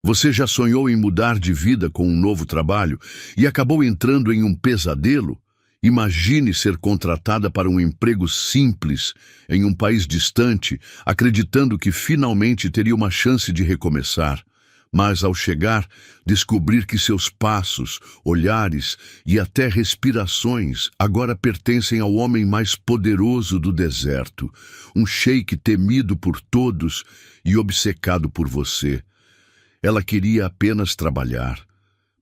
Você já sonhou em mudar de vida com um novo trabalho e acabou entrando em um pesadelo? Imagine ser contratada para um emprego simples em um país distante, acreditando que finalmente teria uma chance de recomeçar. Mas, ao chegar, descobrir que seus passos, olhares e até respirações agora pertencem ao homem mais poderoso do deserto, um sheik temido por todos e obcecado por você. Ela queria apenas trabalhar,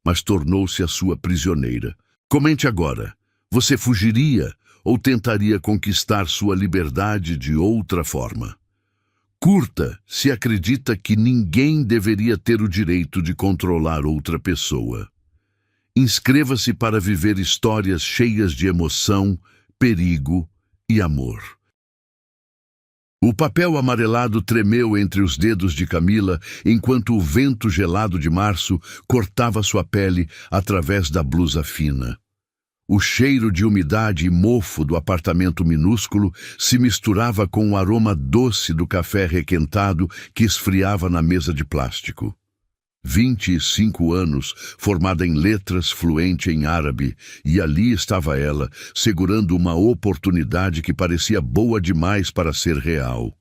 mas tornou-se a sua prisioneira. Comente agora. Você fugiria ou tentaria conquistar sua liberdade de outra forma? Curta se acredita que ninguém deveria ter o direito de controlar outra pessoa. Inscreva-se para viver histórias cheias de emoção, perigo e amor. O papel amarelado tremeu entre os dedos de Camila enquanto o vento gelado de março cortava sua pele através da blusa fina. O cheiro de umidade e mofo do apartamento minúsculo se misturava com o aroma doce do café requentado que esfriava na mesa de plástico. 25 anos, formada em letras, fluente em árabe, e ali estava ela, segurando uma oportunidade que parecia boa demais para ser real.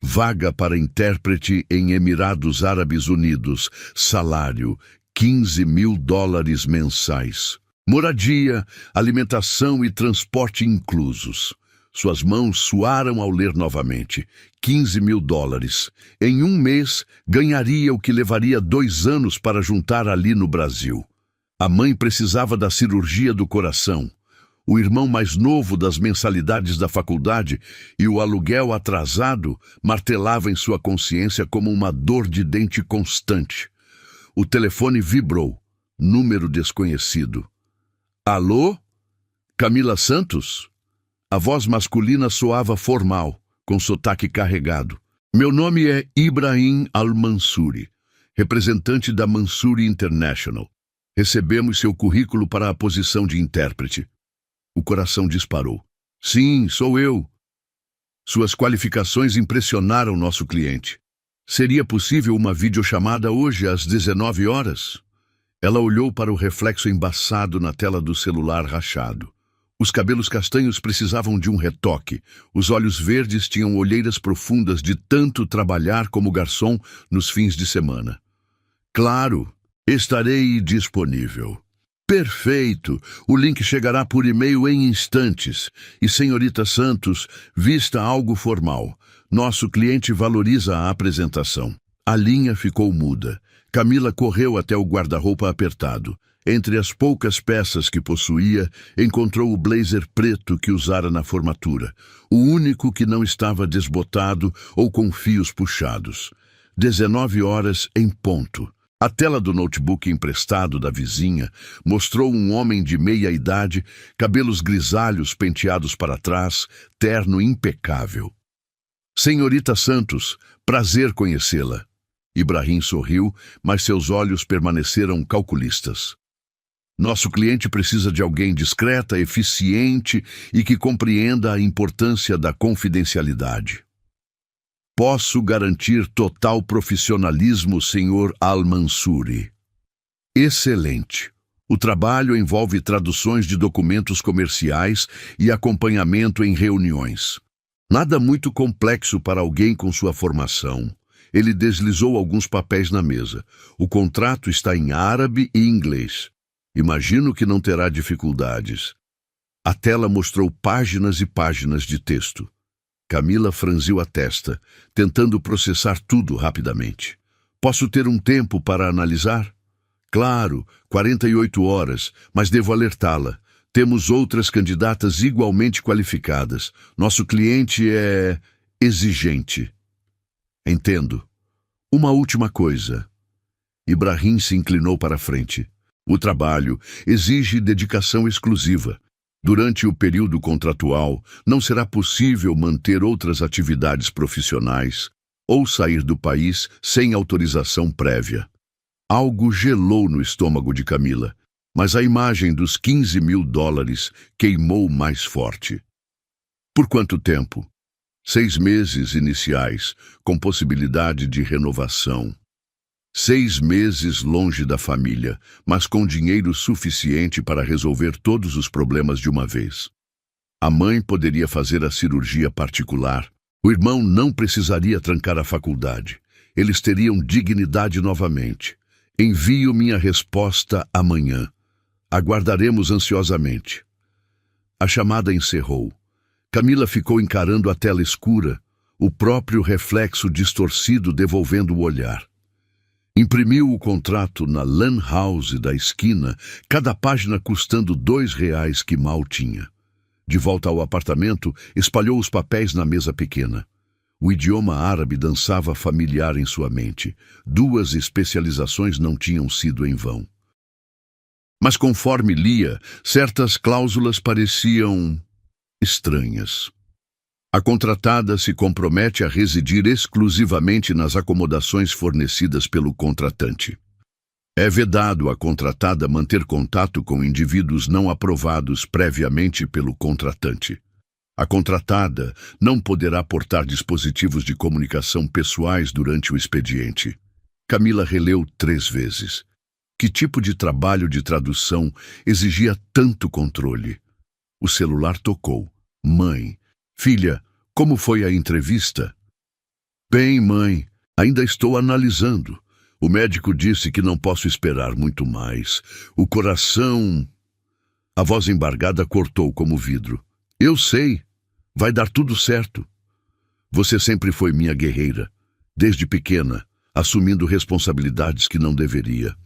Vaga para intérprete em Emirados Árabes Unidos, salário $15.000 mensais. Moradia, alimentação e transporte inclusos. Suas mãos suaram ao ler novamente. $15.000. Em um mês, ganharia o que levaria 2 anos para juntar ali no Brasil. A mãe precisava da cirurgia do coração. O irmão mais novo das mensalidades da faculdade e o aluguel atrasado martelava em sua consciência como uma dor de dente constante. O telefone vibrou. Número desconhecido. Alô? Camila Santos? A voz masculina soava formal, com sotaque carregado. Meu nome é Ibrahim Al-Mansuri, representante da Mansuri International. Recebemos seu currículo para a posição de intérprete. O coração disparou. Sim, sou eu. Suas qualificações impressionaram nosso cliente. Seria possível uma videochamada hoje às 19 horas? Ela olhou para o reflexo embaçado na tela do celular rachado. Os cabelos castanhos precisavam de um retoque. Os olhos verdes tinham olheiras profundas de tanto trabalhar como garçom nos fins de semana. Claro, estarei disponível. Perfeito! O link chegará por e-mail em instantes. E, senhorita Santos, vista algo formal. Nosso cliente valoriza a apresentação. A linha ficou muda. Camila correu até o guarda-roupa apertado. Entre as poucas peças que possuía, encontrou o blazer preto que usara na formatura, o único que não estava desbotado ou com fios puxados. 19 horas em ponto. A tela do notebook emprestado da vizinha mostrou um homem de meia-idade, cabelos grisalhos penteados para trás, terno impecável. Senhorita Santos, prazer conhecê-la. Ibrahim sorriu, mas seus olhos permaneceram calculistas. Nosso cliente precisa de alguém discreta, eficiente e que compreenda a importância da confidencialidade. Posso garantir total profissionalismo, Sr. Al-Mansuri. Excelente. O trabalho envolve traduções de documentos comerciais e acompanhamento em reuniões. Nada muito complexo para alguém com sua formação. Ele deslizou alguns papéis na mesa. O contrato está em árabe e inglês. Imagino que não terá dificuldades. A tela mostrou páginas e páginas de texto. Camila franziu a testa, tentando processar tudo rapidamente. Posso ter um tempo para analisar? Claro, 48 horas, mas devo alertá-la. Temos outras candidatas igualmente qualificadas. Nosso cliente é exigente. Entendo. Uma última coisa. Ibrahim se inclinou para a frente. O trabalho exige dedicação exclusiva. Durante o período contratual, não será possível manter outras atividades profissionais ou sair do país sem autorização prévia. Algo gelou no estômago de Camila, mas a imagem dos $15.000 queimou mais forte. Por quanto tempo? 6 meses iniciais, com possibilidade de renovação. 6 meses longe da família, mas com dinheiro suficiente para resolver todos os problemas de uma vez. A mãe poderia fazer a cirurgia particular. O irmão não precisaria trancar a faculdade. Eles teriam dignidade novamente. Envio minha resposta amanhã. Aguardaremos ansiosamente. A chamada encerrou. Camila ficou encarando a tela escura, o próprio reflexo distorcido devolvendo o olhar. Imprimiu o contrato na lan house da esquina, cada página custando R$ 2 que mal tinha. De volta ao apartamento, espalhou os papéis na mesa pequena. O idioma árabe dançava familiar em sua mente. 2 especializações não tinham sido em vão. Mas conforme lia, certas cláusulas pareciam estranhas. A contratada se compromete a residir exclusivamente nas acomodações fornecidas pelo contratante. É vedado à contratada manter contato com indivíduos não aprovados previamente pelo contratante. A contratada não poderá portar dispositivos de comunicação pessoais durante o expediente. Camila releu 3 vezes. Que tipo de trabalho de tradução exigia tanto controle? O celular tocou. Mãe. Filha, como foi a entrevista? Bem, mãe, ainda estou analisando. O médico disse que não posso esperar muito mais. O coração... A voz embargada cortou como vidro. Eu sei. Vai dar tudo certo. Você sempre foi minha guerreira. Desde pequena, assumindo responsabilidades que não deveria.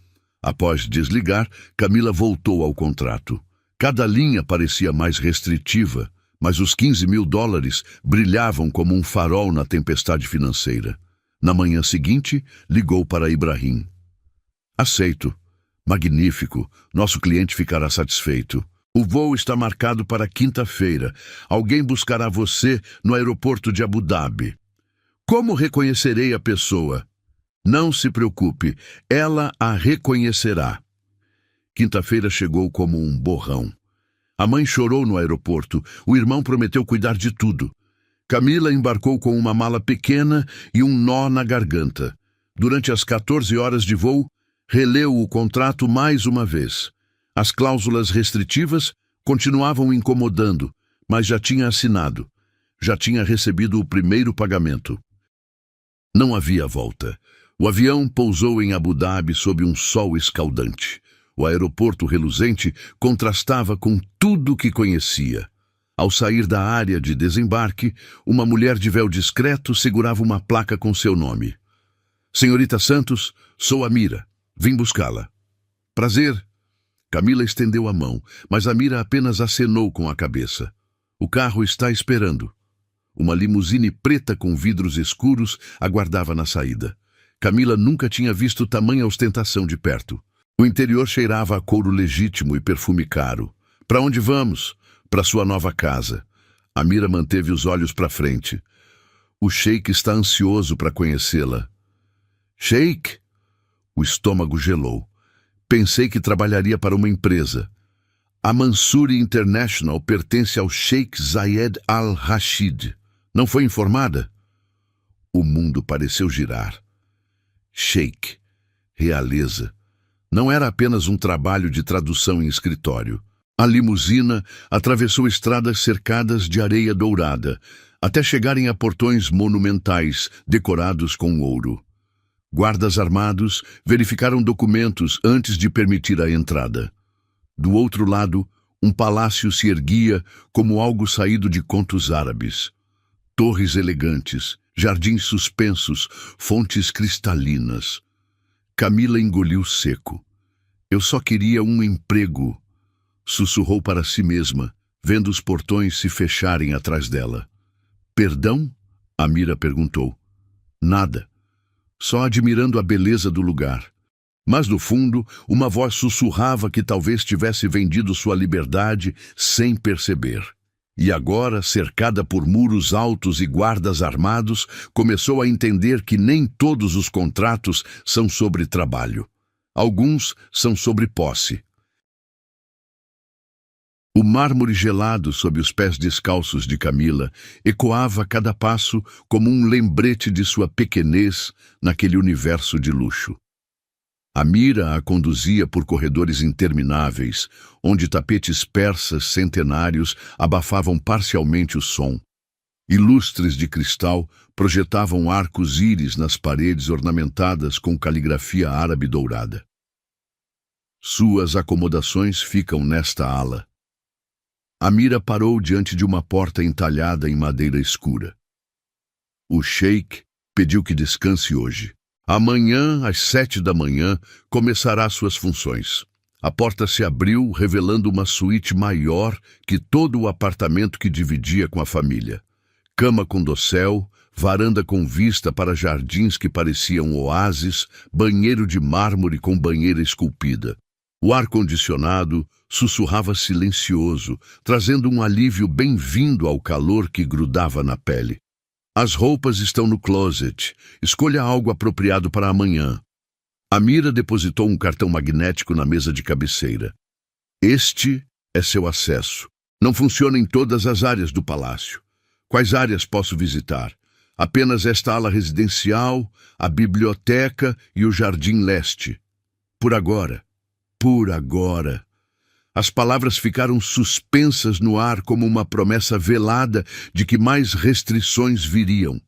Após desligar, Camila voltou ao contrato. Cada linha parecia mais restritiva, mas os $15.000 brilhavam como um farol na tempestade financeira. Na manhã seguinte, ligou para Ibrahim. Aceito. Magnífico. Nosso cliente ficará satisfeito. O voo está marcado para quinta-feira. Alguém buscará você no aeroporto de Abu Dhabi. Como reconhecerei a pessoa? Não se preocupe, ela a reconhecerá. Quinta-feira chegou como um borrão. A mãe chorou no aeroporto. O irmão prometeu cuidar de tudo. Camila embarcou com uma mala pequena e um nó na garganta. Durante as 14 horas de voo, releu o contrato mais uma vez. As cláusulas restritivas continuavam incomodando, mas já tinha assinado. Já tinha recebido o primeiro pagamento. Não havia volta. O avião pousou em Abu Dhabi sob um sol escaldante. O aeroporto reluzente contrastava com tudo que conhecia. Ao sair da área de desembarque, uma mulher de véu discreto segurava uma placa com seu nome. Senhorita Santos, sou Amira. Vim buscá-la. Prazer. Camila estendeu a mão, mas Amira apenas acenou com a cabeça. O carro está esperando. Uma limusine preta com vidros escuros aguardava na saída. Camila nunca tinha visto tamanha ostentação de perto. O interior cheirava a couro legítimo e perfume caro. Para onde vamos? Para sua nova casa. Amira manteve os olhos para frente. O sheik está ansioso para conhecê-la. Sheik? O estômago gelou. Pensei que trabalharia para uma empresa. A Mansouri International pertence ao Sheik Zayed Al Rashid. Não foi informada? O mundo pareceu girar. Sheik. Realeza. Não era apenas um trabalho de tradução em escritório. A limusina atravessou estradas cercadas de areia dourada, até chegarem a portões monumentais, decorados com ouro. Guardas armados verificaram documentos antes de permitir a entrada. Do outro lado, um palácio se erguia como algo saído de contos árabes. Torres elegantes, jardins suspensos, fontes cristalinas. Camila engoliu seco. Eu só queria um emprego, sussurrou para si mesma, vendo os portões se fecharem atrás dela. Perdão? Amira perguntou. Nada. Só admirando a beleza do lugar. Mas, no fundo, uma voz sussurrava que talvez tivesse vendido sua liberdade sem perceber. E agora, cercada por muros altos e guardas armados, começou a entender que nem todos os contratos são sobre trabalho. Alguns são sobre posse. O mármore gelado sob os pés descalços de Camila ecoava a cada passo como um lembrete de sua pequenez naquele universo de luxo. Amira a conduzia por corredores intermináveis, onde tapetes persas centenários abafavam parcialmente o som. E lustres de cristal projetavam arcos-íris nas paredes ornamentadas com caligrafia árabe dourada. Suas acomodações ficam nesta ala. Amira parou diante de uma porta entalhada em madeira escura. O sheik pediu que descanse hoje. Amanhã, às 7 da manhã, começará suas funções. A porta se abriu, revelando uma suíte maior que todo o apartamento que dividia com a família. Cama com dossel, varanda com vista para jardins que pareciam oásis, banheiro de mármore com banheira esculpida. O ar-condicionado sussurrava silencioso, trazendo um alívio bem-vindo ao calor que grudava na pele. As roupas estão no closet. Escolha algo apropriado para amanhã. Amira depositou um cartão magnético na mesa de cabeceira. Este é seu acesso. Não funciona em todas as áreas do palácio. Quais áreas posso visitar? Apenas esta ala residencial, a biblioteca e o jardim leste. Por agora. Por agora. As palavras ficaram suspensas no ar como uma promessa velada de que mais restrições viriam.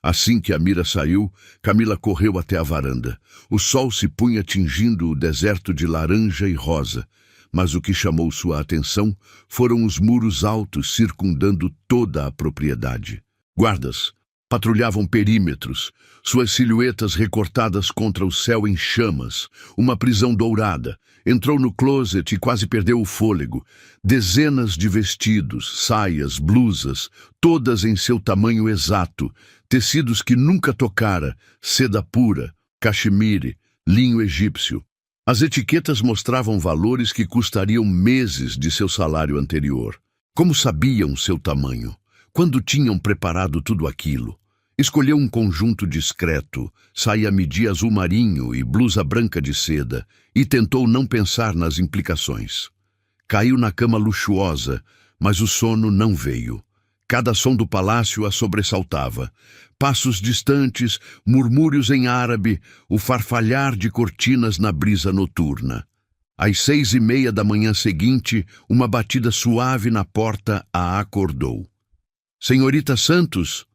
Assim que Amira saiu, Camila correu até a varanda. O sol se punha tingindo o deserto de laranja e rosa, mas o que chamou sua atenção foram os muros altos circundando toda a propriedade. Guardas patrulhavam perímetros, suas silhuetas recortadas contra o céu em chamas, uma prisão dourada. Entrou no closet e quase perdeu o fôlego. Dezenas de vestidos, saias, blusas, todas em seu tamanho exato, tecidos que nunca tocara, seda pura, cachemire, linho egípcio. As etiquetas mostravam valores que custariam meses de seu salário anterior. Como sabiam seu tamanho? Quando tinham preparado tudo aquilo? Escolheu um conjunto discreto, saia midi azul marinho e blusa branca de seda, e tentou não pensar nas implicações. Caiu na cama luxuosa, mas o sono não veio. Cada som do palácio a sobressaltava. Passos distantes, murmúrios em árabe, o farfalhar de cortinas na brisa noturna. Às 6:30 da manhã seguinte, uma batida suave na porta a acordou. Senhorita Santos?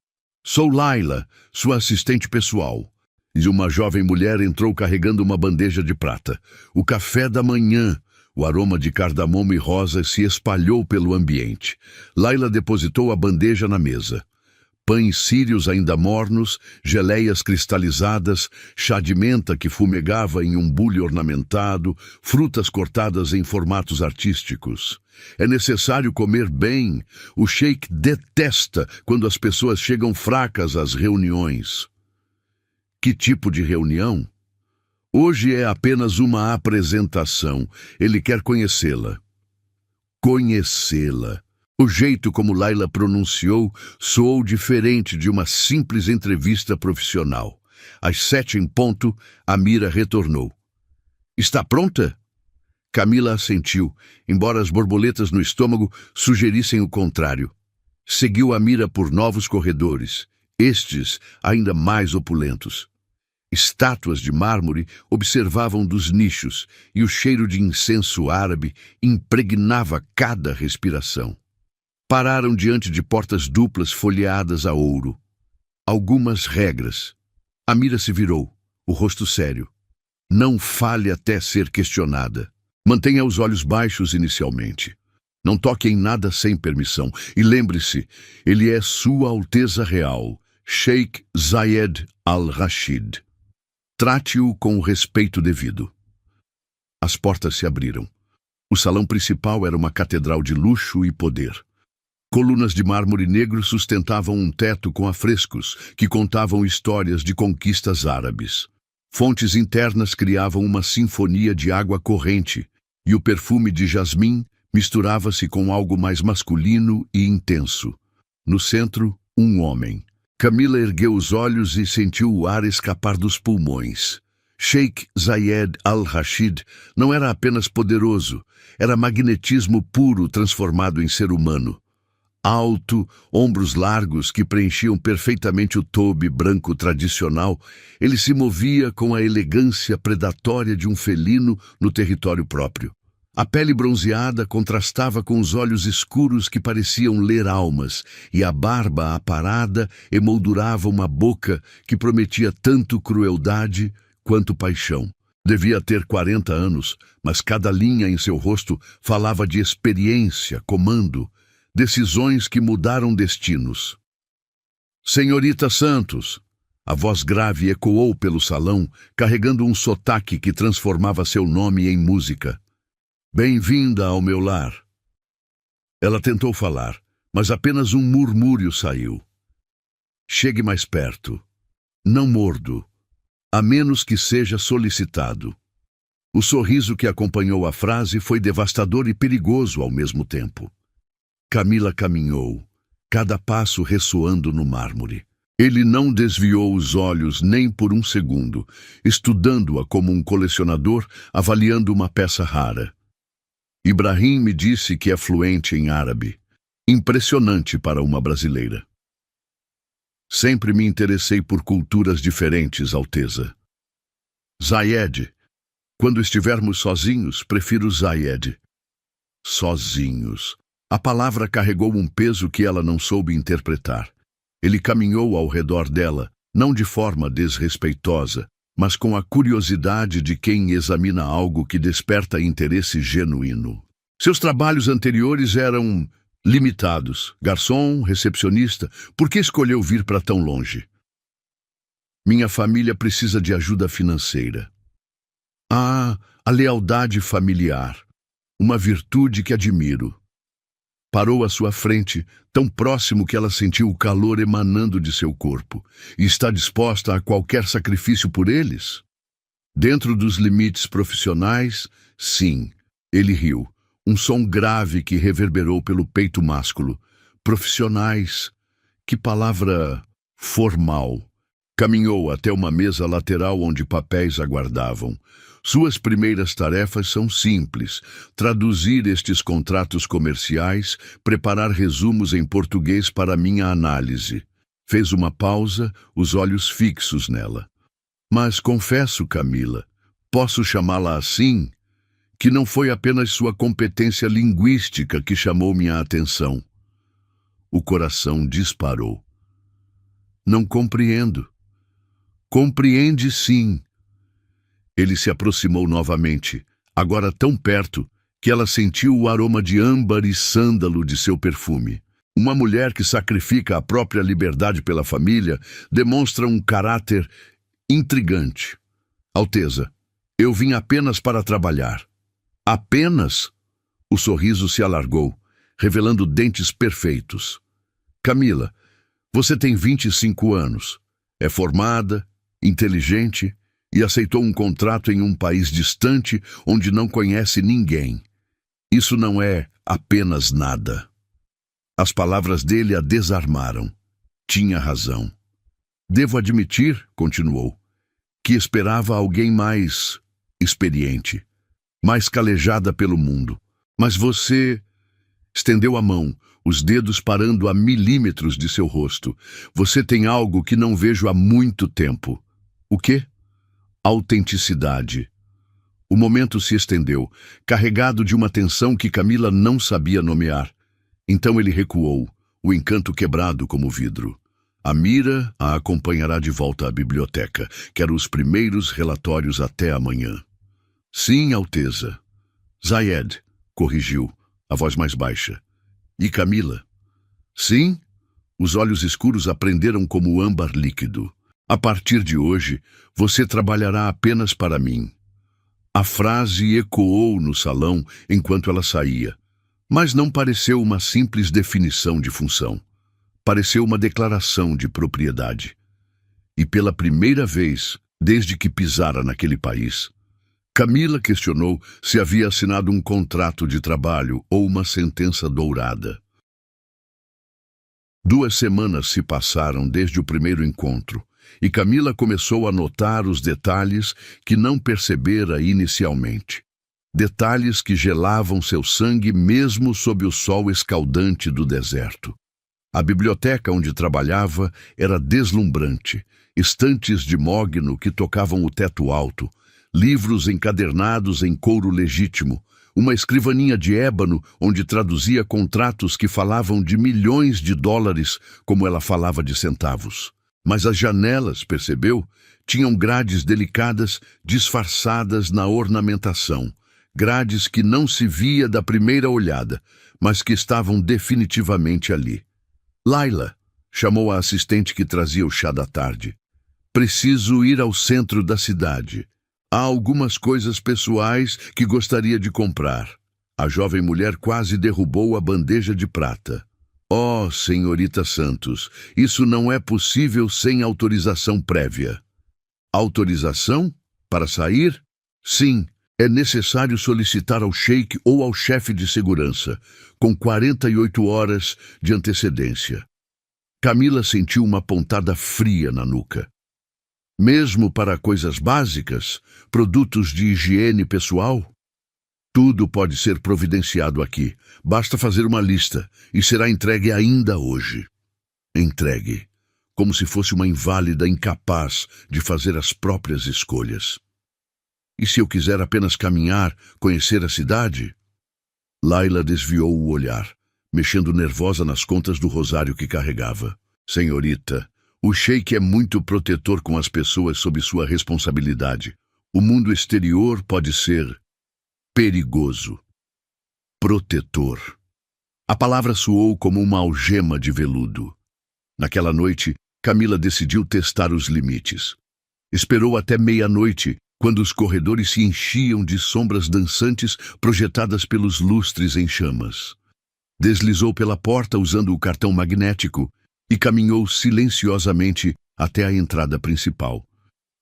Sou Laila, sua assistente pessoal. E uma jovem mulher entrou carregando uma bandeja de prata. O café da manhã. O aroma de cardamomo e rosa se espalhou pelo ambiente. Laila depositou a bandeja na mesa. Pães sírios ainda mornos, geleias cristalizadas, chá de menta que fumegava em um bule ornamentado, frutas cortadas em formatos artísticos. É necessário comer bem. O sheik detesta quando as pessoas chegam fracas às reuniões. Que tipo de reunião? Hoje é apenas uma apresentação. Ele quer conhecê-la. Conhecê-la. O jeito como Laila pronunciou soou diferente de uma simples entrevista profissional. Às 7 em ponto, Amira retornou. Está pronta? Camila assentiu, embora as borboletas no estômago sugerissem o contrário. Seguiu Amira por novos corredores, estes ainda mais opulentos. Estátuas de mármore observavam dos nichos e o cheiro de incenso árabe impregnava cada respiração. Pararam diante de portas duplas folheadas a ouro. Algumas regras. Amira se virou, o rosto sério. Não fale até ser questionada. Mantenha os olhos baixos inicialmente. Não toque em nada sem permissão. E lembre-se, ele é Sua Alteza Real, Sheikh Zayed Al-Rashid. Trate-o com o respeito devido. As portas se abriram. O salão principal era uma catedral de luxo e poder. Colunas de mármore negro sustentavam um teto com afrescos que contavam histórias de conquistas árabes. Fontes internas criavam uma sinfonia de água corrente, e o perfume de jasmim misturava-se com algo mais masculino e intenso. No centro, um homem. Camila ergueu os olhos e sentiu o ar escapar dos pulmões. Sheikh Zayed Al-Rashid não era apenas poderoso, era magnetismo puro transformado em ser humano. Alto, ombros largos que preenchiam perfeitamente o tobe branco tradicional, ele se movia com a elegância predatória de um felino no território próprio. A pele bronzeada contrastava com os olhos escuros que pareciam ler almas, e a barba aparada emoldurava uma boca que prometia tanto crueldade quanto paixão. Devia ter 40 anos, mas cada linha em seu rosto falava de experiência, comando, decisões que mudaram destinos. Senhorita Santos! A voz grave ecoou pelo salão, carregando um sotaque que transformava seu nome em música. Bem-vinda ao meu lar. Ela tentou falar, mas apenas um murmúrio saiu. Chegue mais perto. Não mordo, a menos que seja solicitado. O sorriso que acompanhou a frase foi devastador e perigoso ao mesmo tempo. Camila caminhou, cada passo ressoando no mármore. Ele não desviou os olhos nem por um segundo, estudando-a como um colecionador avaliando uma peça rara. Ibrahim me disse que é fluente em árabe. Impressionante para uma brasileira. Sempre me interessei por culturas diferentes, Alteza. Zayed. Quando estivermos sozinhos, prefiro Zayed. Sozinhos. A palavra carregou um peso que ela não soube interpretar. Ele caminhou ao redor dela, não de forma desrespeitosa, mas com a curiosidade de quem examina algo que desperta interesse genuíno. Seus trabalhos anteriores eram limitados. Garçom, recepcionista. Por que escolheu vir para tão longe? Minha família precisa de ajuda financeira. Ah, a lealdade familiar. Uma virtude que admiro. Parou à sua frente, tão próximo que ela sentiu o calor emanando de seu corpo. E está disposta a qualquer sacrifício por eles? Dentro dos limites profissionais, sim. Ele riu. Um som grave que reverberou pelo peito másculo. Profissionais. Que palavra formal. Caminhou até uma mesa lateral onde papéis aguardavam. Suas primeiras tarefas são simples: traduzir estes contratos comerciais, preparar resumos em português para minha análise. Fez uma pausa, os olhos fixos nela. Mas confesso, Camila, posso chamá-la assim, que não foi apenas sua competência linguística que chamou minha atenção. O coração disparou. Não compreendo. Compreende sim. Ele se aproximou novamente, agora tão perto que ela sentiu o aroma de âmbar e sândalo de seu perfume. Uma mulher que sacrifica a própria liberdade pela família demonstra um caráter intrigante. Alteza, eu vim apenas para trabalhar. Apenas? O sorriso se alargou, revelando dentes perfeitos. Camila, você tem 25 anos, é formada, inteligente e aceitou um contrato em um país distante onde não conhece ninguém. Isso não é apenas nada. As palavras dele a desarmaram. Tinha razão. Devo admitir, continuou, que esperava alguém mais experiente, mais calejada pelo mundo. Mas você estendeu a mão, os dedos parando a milímetros de seu rosto. Você tem algo que não vejo há muito tempo. O quê? Autenticidade. O momento se estendeu, carregado de uma tensão que Camila não sabia nomear. Então ele recuou, o encanto quebrado como vidro. A Mira a acompanhará de volta à biblioteca. Quero os primeiros relatórios até amanhã. Sim, Alteza. Zayed, corrigiu, a voz mais baixa. E Camila? Sim? Os olhos escuros aprenderam como âmbar líquido. A partir de hoje, você trabalhará apenas para mim. A frase ecoou no salão enquanto ela saía, mas não pareceu uma simples definição de função. Pareceu uma declaração de propriedade. E pela primeira vez, desde que pisara naquele país, Camila questionou se havia assinado um contrato de trabalho ou uma sentença dourada. 2 semanas se passaram desde o primeiro encontro, e Camila começou a notar os detalhes que não percebera inicialmente. Detalhes que gelavam seu sangue mesmo sob o sol escaldante do deserto. A biblioteca onde trabalhava era deslumbrante. Estantes de mogno que tocavam o teto alto, livros encadernados em couro legítimo, uma escrivaninha de ébano onde traduzia contratos que falavam de milhões de dólares como ela falava de centavos. Mas as janelas, percebeu, tinham grades delicadas disfarçadas na ornamentação, grades que não se via da primeira olhada, mas que estavam definitivamente ali. Laila, chamou a assistente que trazia o chá da tarde. Preciso ir ao centro da cidade. Há algumas coisas pessoais que gostaria de comprar. A jovem mulher quase derrubou a bandeja de prata. Oh, senhorita Santos, isso não é possível sem autorização prévia. Autorização? Para sair? Sim, é necessário solicitar ao sheik ou ao chefe de segurança, com 48 horas de antecedência. Camila sentiu uma pontada fria na nuca. Mesmo para coisas básicas, produtos de higiene pessoal? Tudo pode ser providenciado aqui. Basta fazer uma lista e será entregue ainda hoje. Entregue, como se fosse uma inválida incapaz de fazer as próprias escolhas. E se eu quiser apenas caminhar, conhecer a cidade? Laila desviou o olhar, mexendo nervosa nas contas do rosário que carregava. Senhorita, o sheik é muito protetor com as pessoas sob sua responsabilidade. O mundo exterior pode ser perigoso. Protetor. A palavra soou como uma algema de veludo. Naquela noite, Camila decidiu testar os limites. Esperou até meia-noite, quando os corredores se enchiam de sombras dançantes projetadas pelos lustres em chamas. Deslizou pela porta usando o cartão magnético e caminhou silenciosamente até a entrada principal.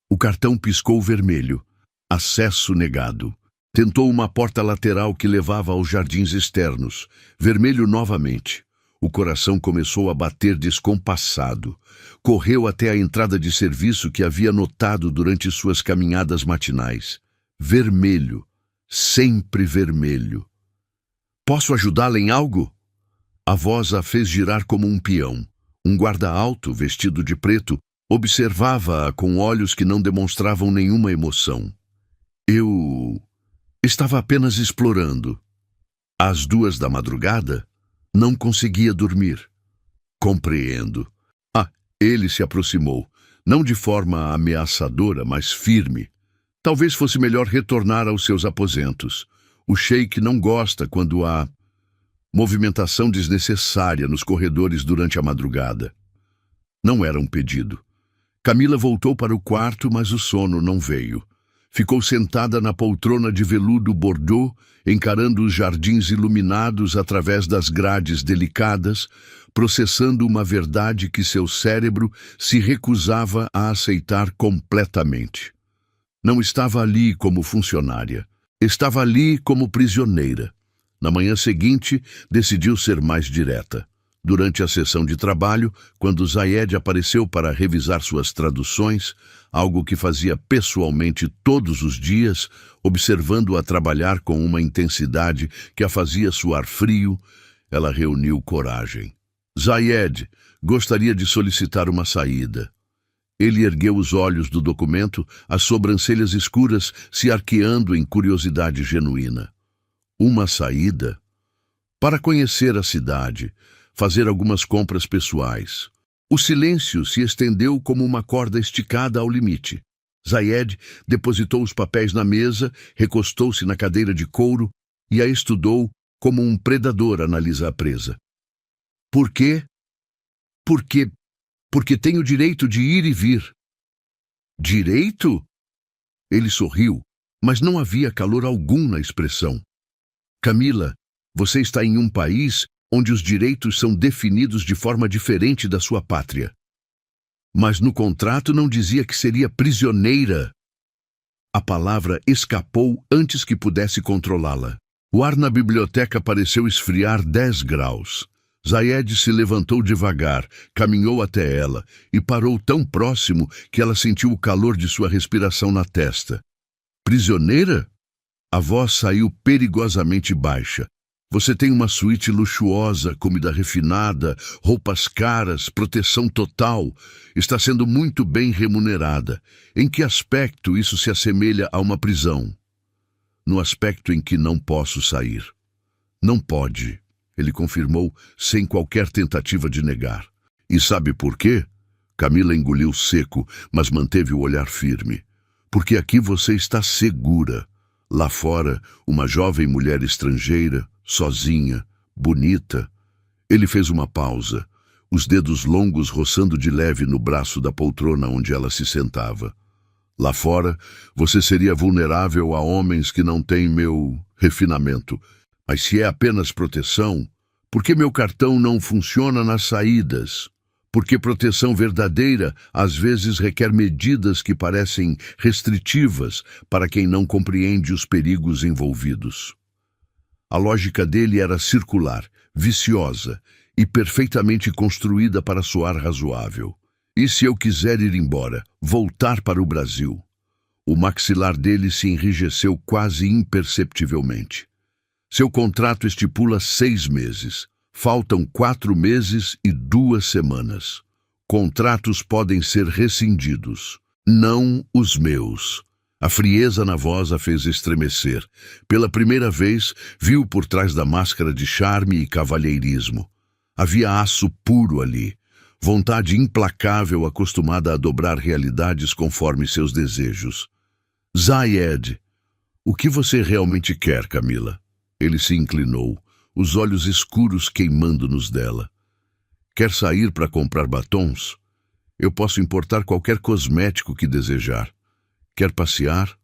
O cartão piscou vermelho. Acesso negado. Tentou uma porta lateral que levava aos jardins externos. Vermelho novamente. O coração começou a bater descompassado. Correu até a entrada de serviço que havia notado durante suas caminhadas matinais. Vermelho. Sempre vermelho. Posso ajudá-la em algo? A voz a fez girar como um peão. Um guarda alto, vestido de preto, observava-a com olhos que não demonstravam nenhuma emoção. Eu estava apenas explorando. Às 2 da madrugada, não conseguia dormir. Compreendo. Ele se aproximou, não de forma ameaçadora, mas firme. Talvez fosse melhor retornar aos seus aposentos. O sheik não gosta quando há movimentação desnecessária nos corredores durante a madrugada. Não era um pedido. Camila voltou para o quarto, mas o sono não veio. Ficou sentada na poltrona de veludo bordô, encarando os jardins iluminados através das grades delicadas, processando uma verdade que seu cérebro se recusava a aceitar completamente. Não estava ali como funcionária. Estava ali como prisioneira. Na manhã seguinte, decidiu ser mais direta. Durante a sessão de trabalho, quando Zayed apareceu para revisar suas traduções, algo que fazia pessoalmente todos os dias, observando-a trabalhar com uma intensidade que a fazia suar frio, ela reuniu coragem. Zayed gostaria de solicitar uma saída. Ele ergueu os olhos do documento, as sobrancelhas escuras se arqueando em curiosidade genuína. Uma saída? Para conhecer a cidade, fazer algumas compras pessoais. O silêncio se estendeu como uma corda esticada ao limite. Zayed depositou os papéis na mesa, recostou-se na cadeira de couro e a estudou como um predador analisa a presa. Por quê? Porque tenho o direito de ir e vir. Direito? Ele sorriu, mas não havia calor algum na expressão. Camila, você está em um país onde os direitos são definidos de forma diferente da sua pátria. Mas no contrato não dizia que seria prisioneira. A palavra escapou antes que pudesse controlá-la. O ar na biblioteca pareceu esfriar 10 graus. Zayed se levantou devagar, caminhou até ela e parou tão próximo que ela sentiu o calor de sua respiração na testa. Prisioneira? A voz saiu perigosamente baixa. Você tem uma suíte luxuosa, comida refinada, roupas caras, proteção total. Está sendo muito bem remunerada. Em que aspecto isso se assemelha a uma prisão? No aspecto em que não posso sair. Não pode, ele confirmou, sem qualquer tentativa de negar. E sabe por quê? Camila engoliu seco, mas manteve o olhar firme. Porque aqui você está segura. Lá fora, uma jovem mulher estrangeira, sozinha, bonita. Ele fez uma pausa, os dedos longos roçando de leve no braço da poltrona onde ela se sentava. Lá fora, você seria vulnerável a homens que não têm meu refinamento. Mas se é apenas proteção, por que meu cartão não funciona nas saídas? Porque proteção verdadeira às vezes requer medidas que parecem restritivas para quem não compreende os perigos envolvidos. A lógica dele era circular, viciosa e perfeitamente construída para soar razoável. E se eu quiser ir embora, voltar para o Brasil? O maxilar dele se enrijeceu quase imperceptivelmente. Seu contrato estipula 6 meses. Faltam 4 meses e 2 semanas. Contratos podem ser rescindidos. Não os meus. A frieza na voz a fez estremecer. Pela primeira vez, viu por trás da máscara de charme e cavalheirismo. Havia aço puro ali. Vontade implacável acostumada a dobrar realidades conforme seus desejos. Zayed, o que você realmente quer, Camila? Ele se inclinou, os olhos escuros queimando nos dela. Quer sair para comprar batons? Eu posso importar qualquer cosmético que desejar. Quer passear?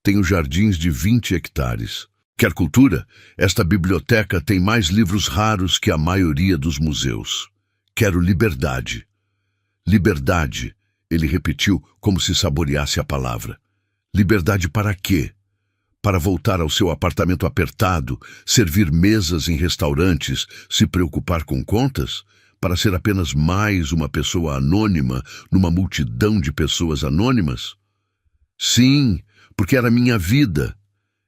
Tenho jardins de 20 hectares. Quer cultura? Esta biblioteca tem mais livros raros que a maioria dos museus. Quero liberdade. Liberdade, ele repetiu como se saboreasse a palavra. Liberdade para quê? Para voltar ao seu apartamento apertado, servir mesas em restaurantes, se preocupar com contas? Para ser apenas mais uma pessoa anônima numa multidão de pessoas anônimas? Sim, porque era minha vida.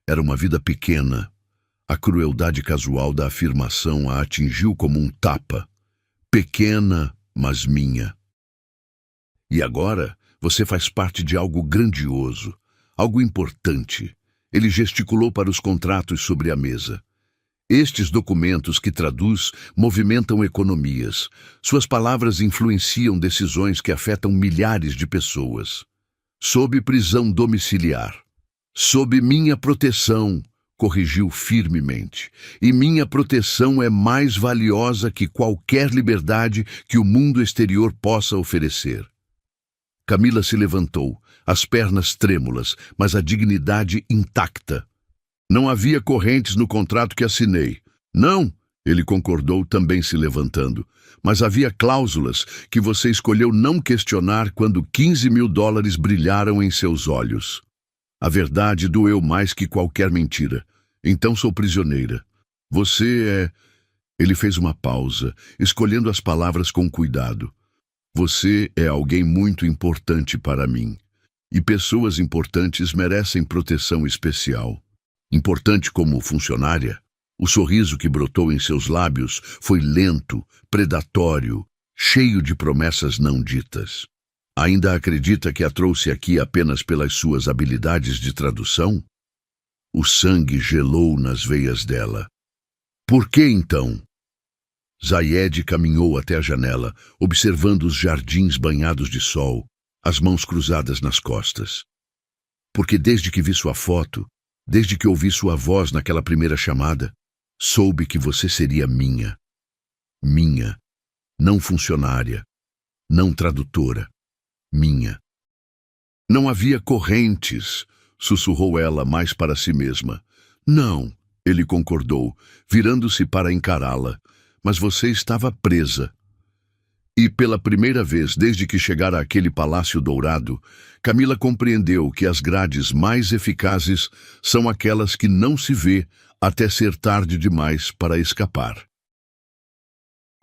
Era uma vida pequena. A crueldade casual da afirmação a atingiu como um tapa. Pequena, mas minha. E agora, você faz parte de algo grandioso, algo importante. Ele gesticulou para os contratos sobre a mesa. Estes documentos que traduz movimentam economias. Suas palavras influenciam decisões que afetam milhares de pessoas. Sob prisão domiciliar. Sob minha proteção, corrigiu firmemente. E minha proteção é mais valiosa que qualquer liberdade que o mundo exterior possa oferecer. Camila se levantou, as pernas trêmulas, mas a dignidade intacta. Não havia correntes no contrato que assinei. Não, ele concordou, também se levantando. Mas havia cláusulas que você escolheu não questionar quando $15.000 brilharam em seus olhos. A verdade doeu mais que qualquer mentira. Então sou prisioneira. Você é... Ele fez uma pausa, escolhendo as palavras com cuidado. Você é alguém muito importante para mim. E pessoas importantes merecem proteção especial. Importante como funcionária. O sorriso que brotou em seus lábios foi lento, predatório, cheio de promessas não ditas. Ainda acredita que a trouxe aqui apenas pelas suas habilidades de tradução? O sangue gelou nas veias dela. Por que então? Zayed caminhou até a janela, observando os jardins banhados de sol, as mãos cruzadas nas costas. Porque desde que vi sua foto, desde que ouvi sua voz naquela primeira chamada, soube que você seria minha. Minha, não funcionária, não tradutora. Minha. Não havia correntes, sussurrou ela mais para si mesma. Não, ele concordou, virando-se para encará-la, mas você estava presa. E pela primeira vez desde que chegara àquele palácio dourado, Camila compreendeu que as grades mais eficazes são aquelas que não se vê até ser tarde demais para escapar.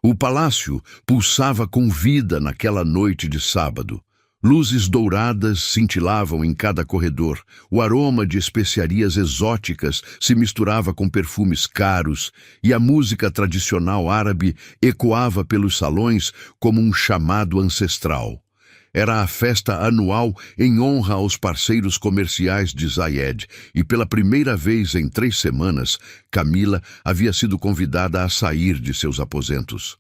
O palácio pulsava com vida naquela noite de sábado. Luzes douradas cintilavam em cada corredor. O aroma de especiarias exóticas se misturava com perfumes caros e a música tradicional árabe ecoava pelos salões como um chamado ancestral. Era a festa anual em honra aos parceiros comerciais de Zayed e pela primeira vez em 3 semanas, Camila havia sido convidada a sair de seus aposentos.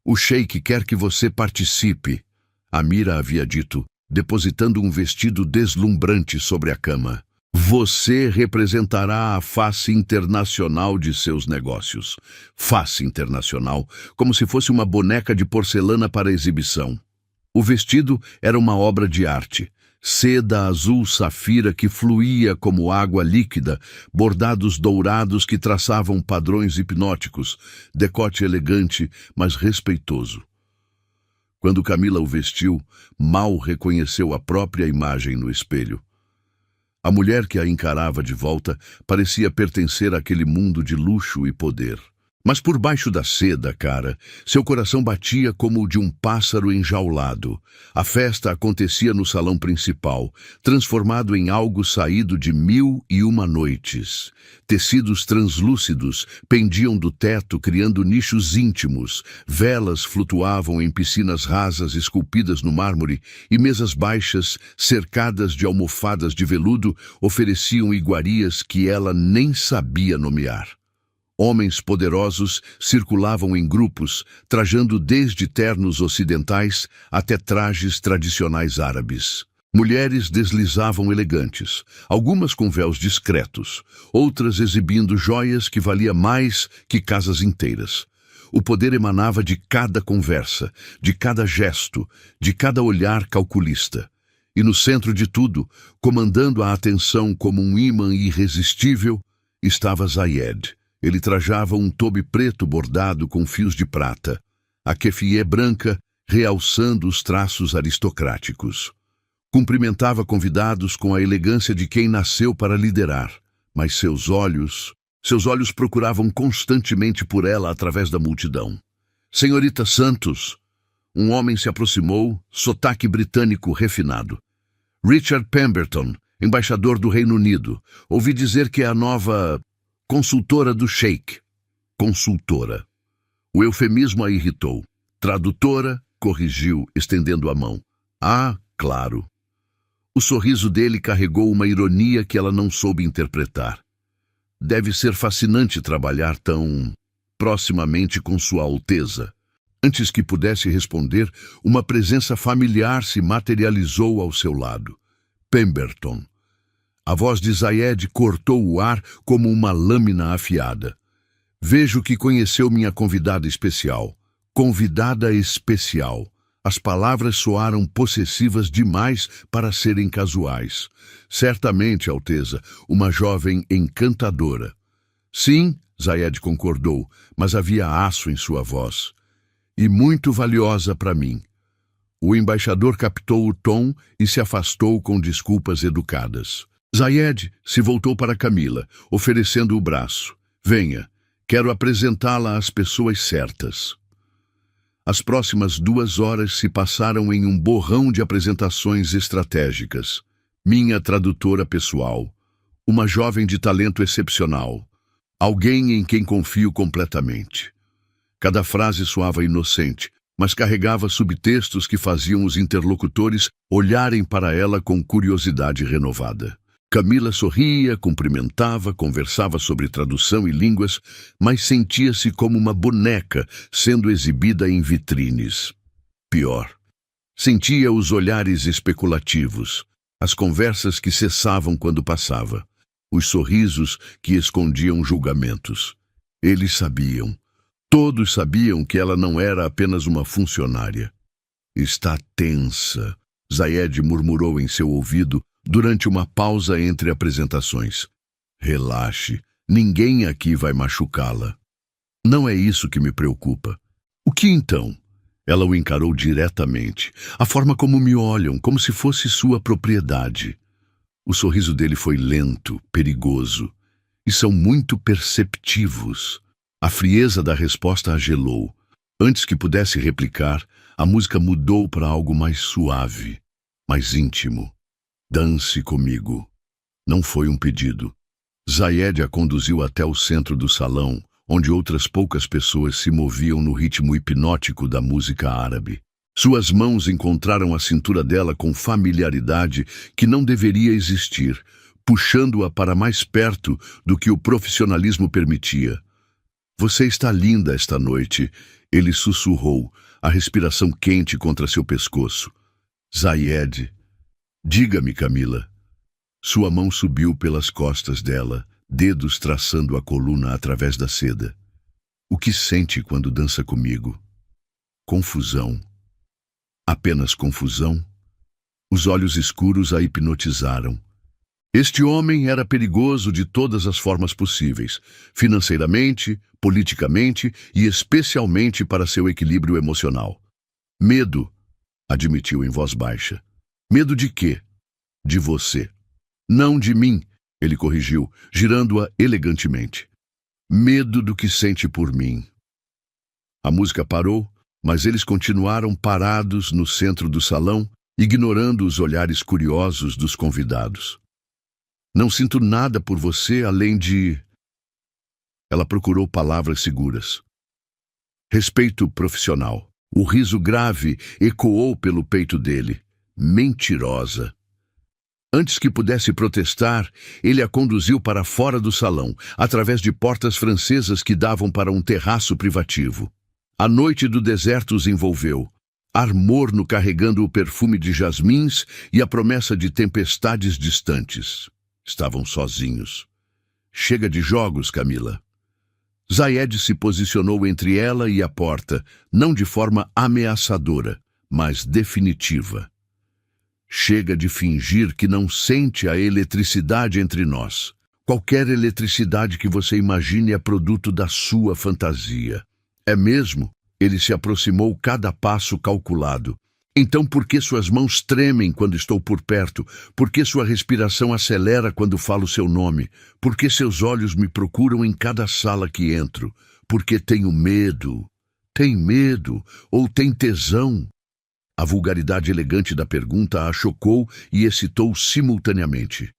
"O sheik quer que você participe", Amira havia dito, depositando um vestido deslumbrante sobre a cama. "Você representará a face internacional de seus negócios." Face internacional, como se fosse uma boneca de porcelana para exibição. O vestido era uma obra de arte. Seda azul safira que fluía como água líquida, bordados dourados que traçavam padrões hipnóticos, decote elegante, mas respeitoso. Quando Camila o vestiu, mal reconheceu a própria imagem no espelho. A mulher que a encarava de volta parecia pertencer àquele mundo de luxo e poder. Mas por baixo da seda, cara, seu coração batia como o de um pássaro enjaulado. A festa acontecia no salão principal, transformado em algo saído de 1001 noites. Tecidos translúcidos pendiam do teto, criando nichos íntimos. Velas flutuavam em piscinas rasas esculpidas no mármore e mesas baixas, cercadas de almofadas de veludo, ofereciam iguarias que ela nem sabia nomear. Homens poderosos circulavam em grupos, trajando desde ternos ocidentais até trajes tradicionais árabes. Mulheres deslizavam elegantes, algumas com véus discretos, outras exibindo joias que valia mais que casas inteiras. O poder emanava de cada conversa, de cada gesto, de cada olhar calculista. E no centro de tudo, comandando a atenção como um ímã irresistível, estava Zayed. Ele trajava um tobe preto bordado com fios de prata, a kefiyeh branca realçando os traços aristocráticos. Cumprimentava convidados com a elegância de quem nasceu para liderar, mas seus olhos procuravam constantemente por ela através da multidão. "Senhorita Santos", um homem se aproximou, sotaque britânico refinado. "Richard Pemberton, embaixador do Reino Unido. Ouvi dizer que é a nova consultora do sheik." Consultora. O eufemismo a irritou. "Tradutora", corrigiu, estendendo a mão. "Ah, claro." O sorriso dele carregou uma ironia que ela não soube interpretar. "Deve ser fascinante trabalhar tão proximamente com Sua Alteza." Antes que pudesse responder, uma presença familiar se materializou ao seu lado. Pemberton. A voz de Zayed cortou o ar como uma lâmina afiada. "Vejo que conheceu minha convidada especial." Convidada especial. As palavras soaram possessivas demais para serem casuais. "Certamente, Alteza, uma jovem encantadora." "Sim", Zayed concordou, mas havia aço em sua voz. "E muito valiosa para mim." O embaixador captou o tom e se afastou com desculpas educadas. Zayed se voltou para Camila, oferecendo o braço. "Venha, quero apresentá-la às pessoas certas." As próximas 2 horas se passaram em um borrão de apresentações estratégicas. Minha tradutora pessoal, uma jovem de talento excepcional, alguém em quem confio completamente. Cada frase soava inocente, mas carregava subtextos que faziam os interlocutores olharem para ela com curiosidade renovada. Camila sorria, cumprimentava, conversava sobre tradução e línguas, mas sentia-se como uma boneca sendo exibida em vitrines. Pior, sentia os olhares especulativos, as conversas que cessavam quando passava, os sorrisos que escondiam julgamentos. Eles sabiam, todos sabiam que ela não era apenas uma funcionária. "Está tensa", Zayed murmurou em seu ouvido, durante uma pausa entre apresentações. "Relaxe, ninguém aqui vai machucá-la." "Não é isso que me preocupa." "O que então?" Ela o encarou diretamente. "A forma como me olham, como se fosse sua propriedade." O sorriso dele foi lento, perigoso. "E são muito perceptivos." A frieza da resposta a gelou. Antes que pudesse replicar, a música mudou para algo mais suave. mais íntimo. Dance comigo. Não foi um pedido. Zayed a conduziu até o centro do salão, onde outras poucas pessoas se moviam no ritmo hipnótico da música árabe. Suas mãos encontraram a cintura dela com familiaridade que não deveria existir, puxando-a para mais perto do que o profissionalismo permitia. Você está linda esta noite, ele sussurrou, a respiração quente contra seu pescoço. Zayed, diga-me, Camila. Sua mão subiu pelas costas dela, dedos traçando a coluna através da seda. O que sente quando dança comigo? Confusão. Apenas confusão? Os olhos escuros a hipnotizaram. Este homem era perigoso de todas as formas possíveis, financeiramente, politicamente e especialmente para seu equilíbrio emocional. Medo, admitiu em voz baixa. Medo de quê? De você. Não de mim, ele corrigiu, girando-a elegantemente. Medo do que sente por mim. A música parou, mas eles continuaram parados no centro do salão, ignorando os olhares curiosos dos convidados. Não sinto nada por você além de... Ela procurou palavras seguras. Respeito profissional. O riso grave ecoou pelo peito dele. Mentirosa. Antes que pudesse protestar, ele a conduziu para fora do salão, através de portas francesas que davam para um terraço privativo. A noite do deserto os envolveu. Ar morno carregando o perfume de jasmins e a promessa de tempestades distantes. Estavam sozinhos. Chega de jogos, Camila. Zayed se posicionou entre ela e a porta, não de forma ameaçadora, mas definitiva. Chega de fingir que não sente a eletricidade entre nós. Qualquer eletricidade que você imagine é produto da sua fantasia. É mesmo? Ele se aproximou cada passo calculado. Então por que suas mãos tremem quando estou por perto? Por que sua respiração acelera quando falo seu nome? Por que seus olhos me procuram em cada sala que entro? Porque tenho medo. Tem medo ou tem tesão? A vulgaridade elegante da pergunta a chocou e excitou simultaneamente.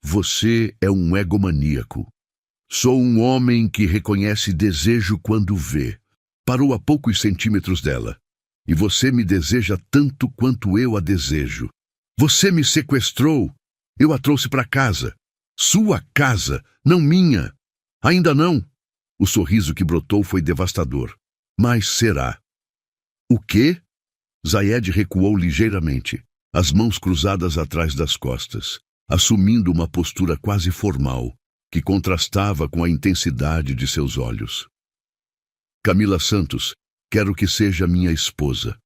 Você é um egomaníaco. Sou um homem que reconhece desejo quando vê. Parou a poucos centímetros dela. E você me deseja tanto quanto eu a desejo. Você me sequestrou. Eu a trouxe para casa. Sua casa, não minha. Ainda não. O sorriso que brotou foi devastador. Mas será. O quê? Zayed recuou ligeiramente, as mãos cruzadas atrás das costas, assumindo uma postura quase formal, que contrastava com a intensidade de seus olhos. Camila Santos, quero que seja minha esposa.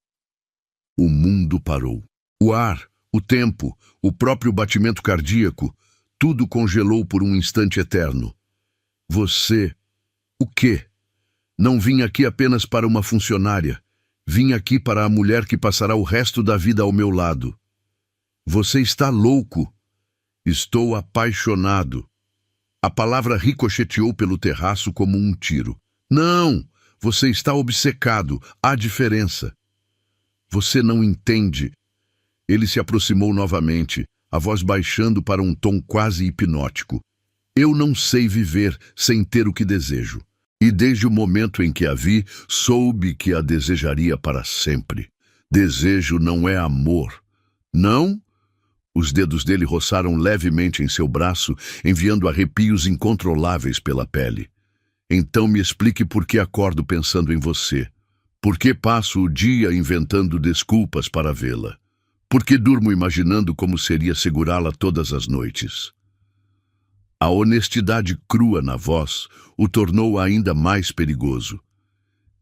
O mundo parou. O ar, o tempo, o próprio batimento cardíaco, tudo congelou por um instante eterno. Você... O quê? Não vim aqui apenas para uma funcionária. Vim aqui para a mulher que passará o resto da vida ao meu lado. Você está louco. Estou apaixonado. A palavra ricocheteou pelo terraço como um tiro. Não! Você está obcecado. Há diferença. Você não entende. Ele se aproximou novamente, a voz baixando para um tom quase hipnótico. Eu não sei viver sem ter o que desejo. E desde o momento em que a vi, soube que a desejaria para sempre. Desejo não é amor. Não? Os dedos dele roçaram levemente em seu braço, enviando arrepios incontroláveis pela pele. Então me explique por que acordo pensando em você. Por que passo o dia inventando desculpas para vê-la? Por que durmo imaginando como seria segurá-la todas as noites? A honestidade crua na voz o tornou ainda mais perigoso.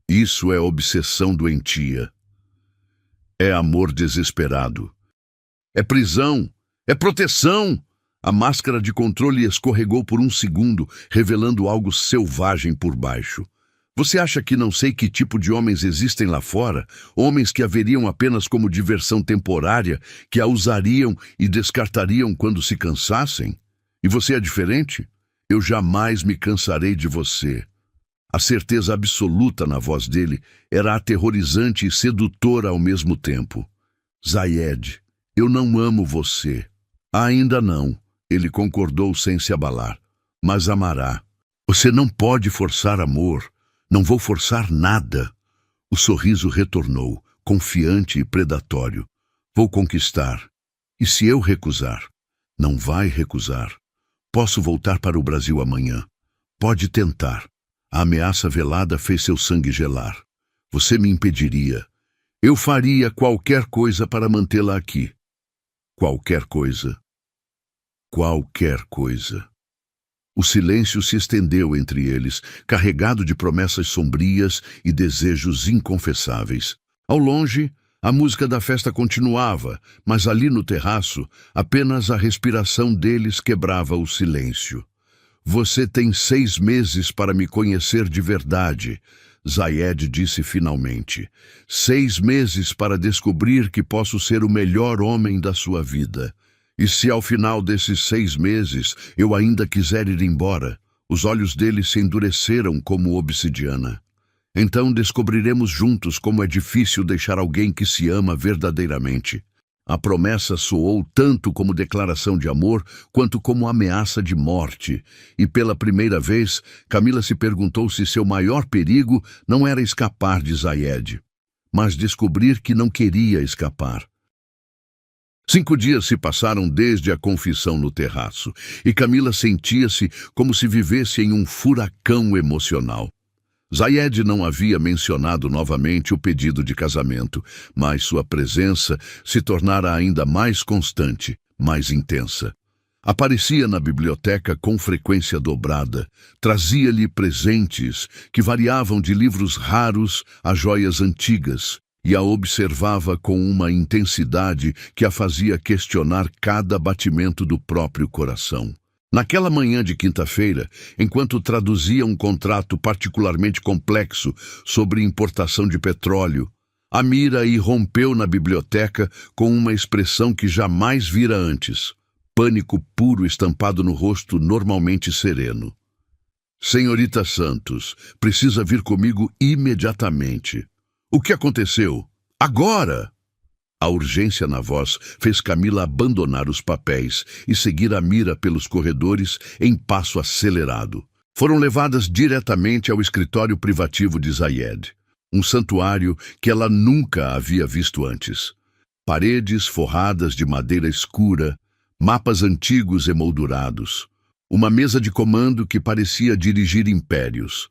Isso é obsessão doentia. É amor desesperado. É prisão. É proteção. A máscara de controle escorregou por um segundo, revelando algo selvagem por baixo. Você acha que não sei que tipo de homens existem lá fora? Homens que a veriam apenas como diversão temporária, que a usariam e descartariam quando se cansassem? E você é diferente? Eu jamais me cansarei de você. A certeza absoluta na voz dele era aterrorizante e sedutora ao mesmo tempo. Zayed, Eu não amo você. Ainda não, ele concordou sem se abalar. Mas amará. Você não pode forçar amor. Não vou forçar nada. O sorriso retornou, confiante e predatório. Vou conquistar. E se eu recusar? Não vai recusar. Posso voltar para o Brasil amanhã. Pode tentar. A ameaça velada fez seu sangue gelar. Você me impediria. Eu faria qualquer coisa para mantê-la aqui. Qualquer coisa. Qualquer coisa. O silêncio se estendeu entre eles, carregado de promessas sombrias e desejos inconfessáveis. Ao longe, a música da festa continuava, mas ali no terraço, apenas a respiração deles quebrava o silêncio. Você tem 6 meses para me conhecer de verdade, Zayed disse finalmente. 6 meses para descobrir que posso ser o melhor homem da sua vida. E se ao final desses 6 meses eu ainda quiser ir embora, os olhos dele se endureceram como obsidiana. Então descobriremos juntos como é difícil deixar alguém que se ama verdadeiramente. A promessa soou tanto como declaração de amor, quanto como ameaça de morte. E pela primeira vez, Camila se perguntou se seu maior perigo não era escapar de Zayed, mas descobrir que não queria escapar. 5 dias se passaram desde a confissão no terraço, e Camila sentia-se como se vivesse em um furacão emocional. Zayed não havia mencionado novamente o pedido de casamento, mas sua presença se tornara ainda mais constante, mais intensa. Aparecia na biblioteca com frequência dobrada, trazia-lhe presentes que variavam de livros raros a joias antigas, e a observava com uma intensidade que a fazia questionar cada batimento do próprio coração. Naquela manhã de quinta-feira, enquanto traduzia um contrato particularmente complexo sobre importação de petróleo, Amira irrompeu na biblioteca com uma expressão que jamais vira antes, pânico puro estampado no rosto normalmente sereno. Senhorita Santos, precisa vir comigo imediatamente. O que aconteceu? Agora! A urgência na voz fez Camila abandonar os papéis e seguir Amira pelos corredores em passo acelerado. Foram levadas diretamente ao escritório privativo de Zayed, um santuário que ela nunca havia visto antes. Paredes forradas de madeira escura, mapas antigos emoldurados, uma mesa de comando que parecia dirigir impérios.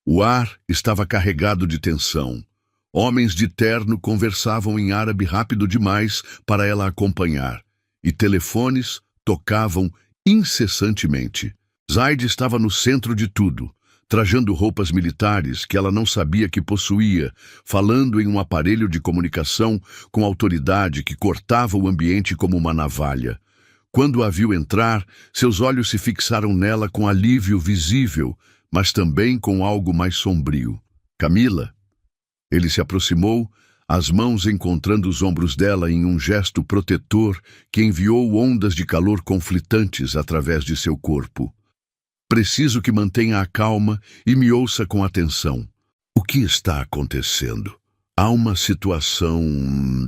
O ar estava carregado de tensão. Homens de terno conversavam em árabe rápido demais para ela acompanhar, e telefones tocavam incessantemente. Zayed estava no centro de tudo, trajando roupas militares que ela não sabia que possuía, falando em um aparelho de comunicação com autoridade que cortava o ambiente como uma navalha. Quando a viu entrar, seus olhos se fixaram nela com alívio visível, mas também com algo mais sombrio. Camila. Ele se aproximou, as mãos encontrando os ombros dela em um gesto protetor que enviou ondas de calor conflitantes através de seu corpo. Preciso que mantenha a calma e me ouça com atenção. O que está acontecendo? Há uma situação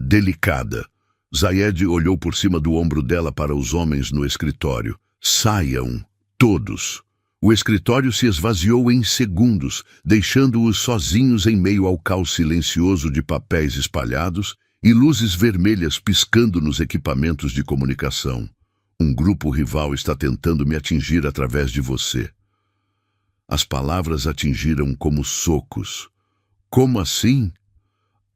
delicada. Zayed olhou por cima do ombro dela para os homens no escritório. Saiam, todos. O escritório se esvaziou em segundos, deixando-os sozinhos em meio ao caos silencioso de papéis espalhados e luzes vermelhas piscando nos equipamentos de comunicação. Um grupo rival está tentando me atingir através de você. As palavras atingiram como socos. Como assim?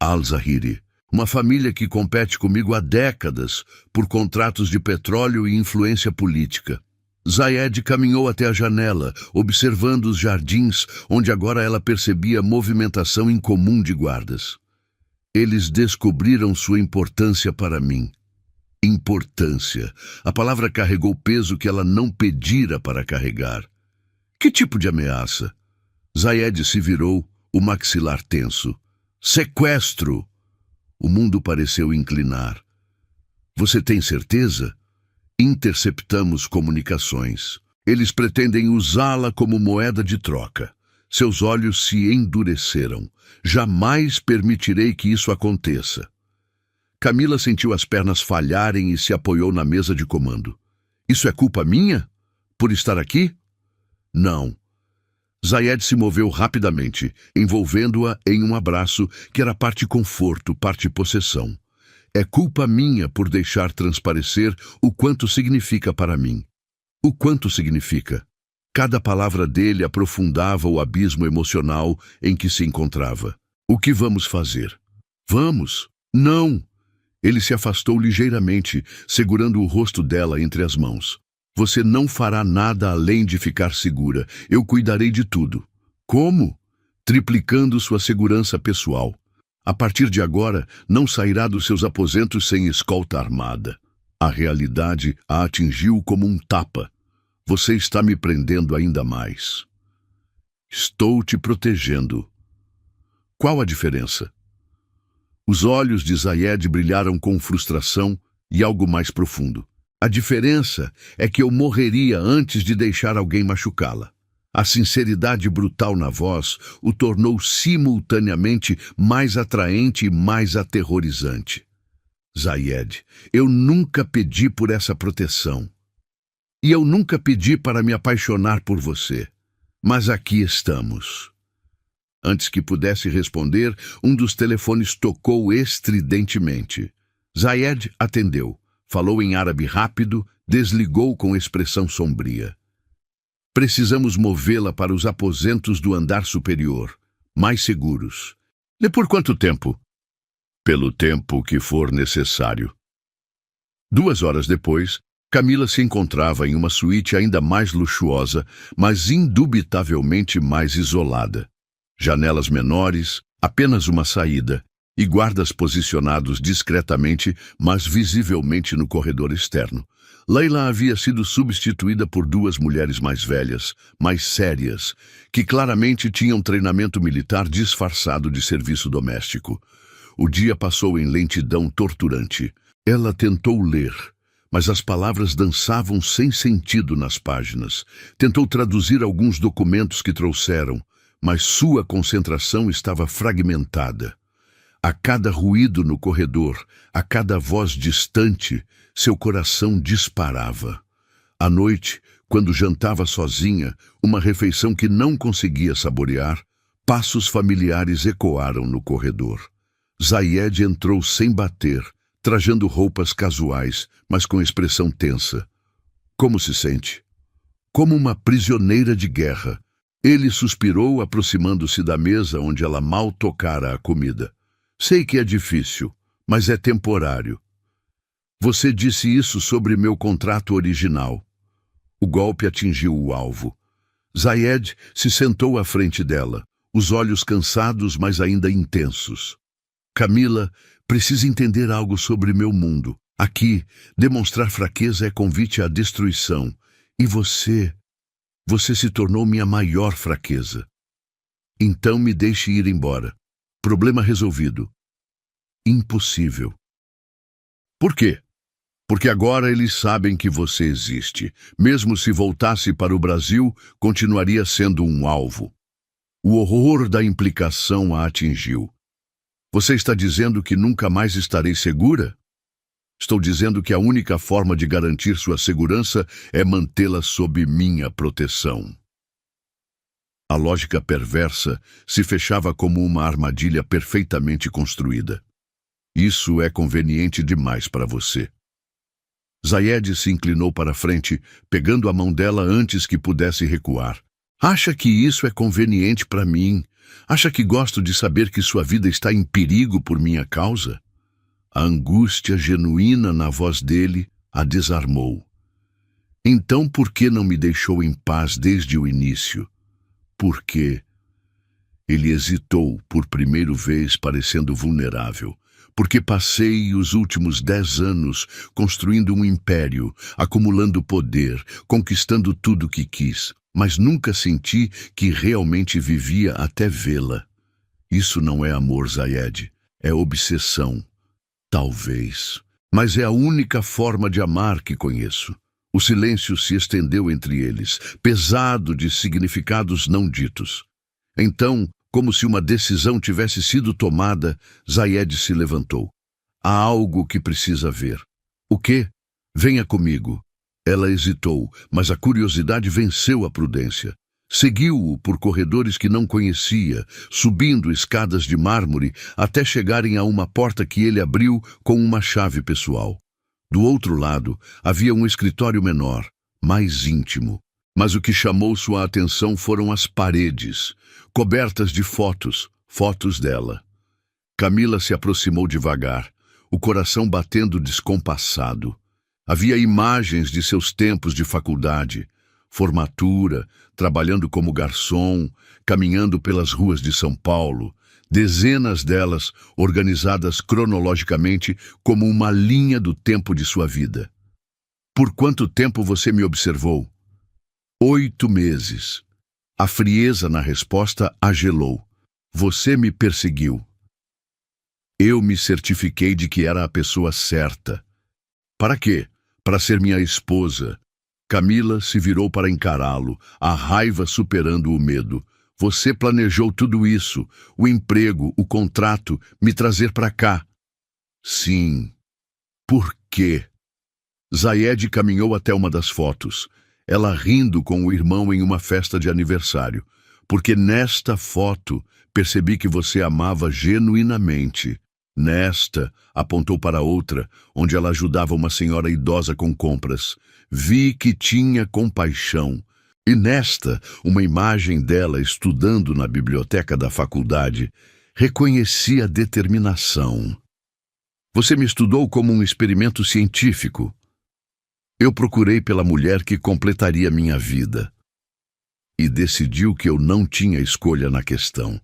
Al-Zahiri, uma família que compete comigo há décadas por contratos de petróleo e influência política. Zayed caminhou até a janela, observando os jardins, onde agora ela percebia movimentação incomum de guardas. Eles descobriram sua importância para mim. Importância. A palavra carregou peso que ela não pedira para carregar. Que tipo de ameaça? Zayed se virou, o maxilar tenso. Sequestro! O mundo pareceu inclinar. Você tem certeza? Interceptamos comunicações. Eles pretendem usá-la como moeda de troca. Seus olhos se endureceram. Jamais permitirei que isso aconteça. Camila sentiu as pernas falharem e se apoiou na mesa de comando. Isso é culpa minha? Por estar aqui? Não. Zayed se moveu rapidamente, envolvendo-a em um abraço que era parte conforto, parte possessão. É culpa minha por deixar transparecer o quanto significa para mim. O quanto significa. Cada palavra dele aprofundava o abismo emocional em que se encontrava. O que vamos fazer? Vamos? Não! Ele se afastou ligeiramente, segurando o rosto dela entre as mãos. Você não fará nada além de ficar segura. Eu cuidarei de tudo. Como? Triplicando sua segurança pessoal. A partir de agora, não sairá dos seus aposentos sem escolta armada. A realidade a atingiu como um tapa. Você está me prendendo ainda mais. Estou te protegendo. Qual a diferença? Os olhos de Zayed brilharam com frustração e algo mais profundo. A diferença é que eu morreria antes de deixar alguém machucá-la. A sinceridade brutal na voz o tornou simultaneamente mais atraente e mais aterrorizante. Zayed, eu nunca pedi por essa proteção. E eu nunca pedi para me apaixonar por você. Mas aqui estamos. Antes que pudesse responder, um dos telefones tocou estridentemente. Zayed atendeu. Falou em árabe rápido, desligou com expressão sombria. Precisamos movê-la para os aposentos do andar superior, mais seguros. E por quanto tempo? Pelo tempo que for necessário. 2 horas depois, Camila se encontrava em uma suíte ainda mais luxuosa, mas indubitavelmente mais isolada. Janelas menores, apenas uma saída, e guardas posicionados discretamente, mas visivelmente no corredor externo. Leila havia sido substituída por 2 mulheres mais velhas, mais sérias, que claramente tinham treinamento militar disfarçado de serviço doméstico. O dia passou em lentidão torturante. Ela tentou ler, mas as palavras dançavam sem sentido nas páginas. Tentou traduzir alguns documentos que trouxeram, mas sua concentração estava fragmentada. A cada ruído no corredor, a cada voz distante, seu coração disparava. À noite, quando jantava sozinha, uma refeição que não conseguia saborear, passos familiares ecoaram no corredor. Zayed entrou sem bater, trajando roupas casuais, mas com expressão tensa. Como se sente? Como uma prisioneira de guerra. Ele suspirou, aproximando-se da mesa onde ela mal tocara a comida. Sei que é difícil, mas é temporário. Você disse isso sobre meu contrato original. O golpe atingiu o alvo. Zayed se sentou à frente dela, os olhos cansados, mas ainda intensos. Camila, precisa entender algo sobre meu mundo. Aqui, demonstrar fraqueza é convite à destruição. E você se tornou minha maior fraqueza. Então me deixe ir embora. Problema resolvido. Impossível. Por quê? Porque agora eles sabem que você existe. Mesmo se voltasse para o Brasil, continuaria sendo um alvo. O horror da implicação a atingiu. Você está dizendo que nunca mais estarei segura? Estou dizendo que a única forma de garantir sua segurança é mantê-la sob minha proteção. A lógica perversa se fechava como uma armadilha perfeitamente construída. Isso é conveniente demais para você. Zayed se inclinou para a frente, pegando a mão dela antes que pudesse recuar. Acha que isso é conveniente para mim? Acha que gosto de saber que sua vida está em perigo por minha causa? A angústia genuína na voz dele a desarmou. Então por que não me deixou em paz desde o início? Por quê? Ele hesitou por primeira vez, parecendo vulnerável. Porque passei os últimos 10 anos construindo um império, acumulando poder, conquistando tudo o que quis, mas nunca senti que realmente vivia até vê-la. Isso não é amor, Zayed, é obsessão. Talvez, mas é a única forma de amar que conheço. O silêncio se estendeu entre eles, pesado de significados não ditos. Então, como se uma decisão tivesse sido tomada, Zayed se levantou. Há algo que precisa ver. O quê? Venha comigo. Ela hesitou, mas a curiosidade venceu a prudência. Seguiu-o por corredores que não conhecia, subindo escadas de mármore até chegarem a uma porta que ele abriu com uma chave pessoal. Do outro lado, havia um escritório menor, mais íntimo. Mas o que chamou sua atenção foram as paredes, cobertas de fotos, fotos dela. Camila se aproximou devagar, o coração batendo descompassado. Havia imagens de seus tempos de faculdade, formatura, trabalhando como garçom, caminhando pelas ruas de São Paulo, dezenas delas organizadas cronologicamente como uma linha do tempo de sua vida. Por quanto tempo você me observou? 8 meses. A frieza na resposta a gelou. Você me perseguiu. Eu me certifiquei de que era a pessoa certa. Para quê? Para ser minha esposa. Camila se virou para encará-lo, a raiva superando o medo. Você planejou tudo isso, o emprego, o contrato, me trazer para cá. Sim. Por quê? Zayed caminhou até uma das fotos, ela rindo com o irmão em uma festa de aniversário. Porque nesta foto percebi que você amava genuinamente. Nesta, apontou para outra, onde ela ajudava uma senhora idosa com compras. Vi que tinha compaixão. E nesta, uma imagem dela estudando na biblioteca da faculdade, reconheci a determinação. Você me estudou como um experimento científico. Eu procurei pela mulher que completaria minha vida. E decidiu que eu não tinha escolha na questão.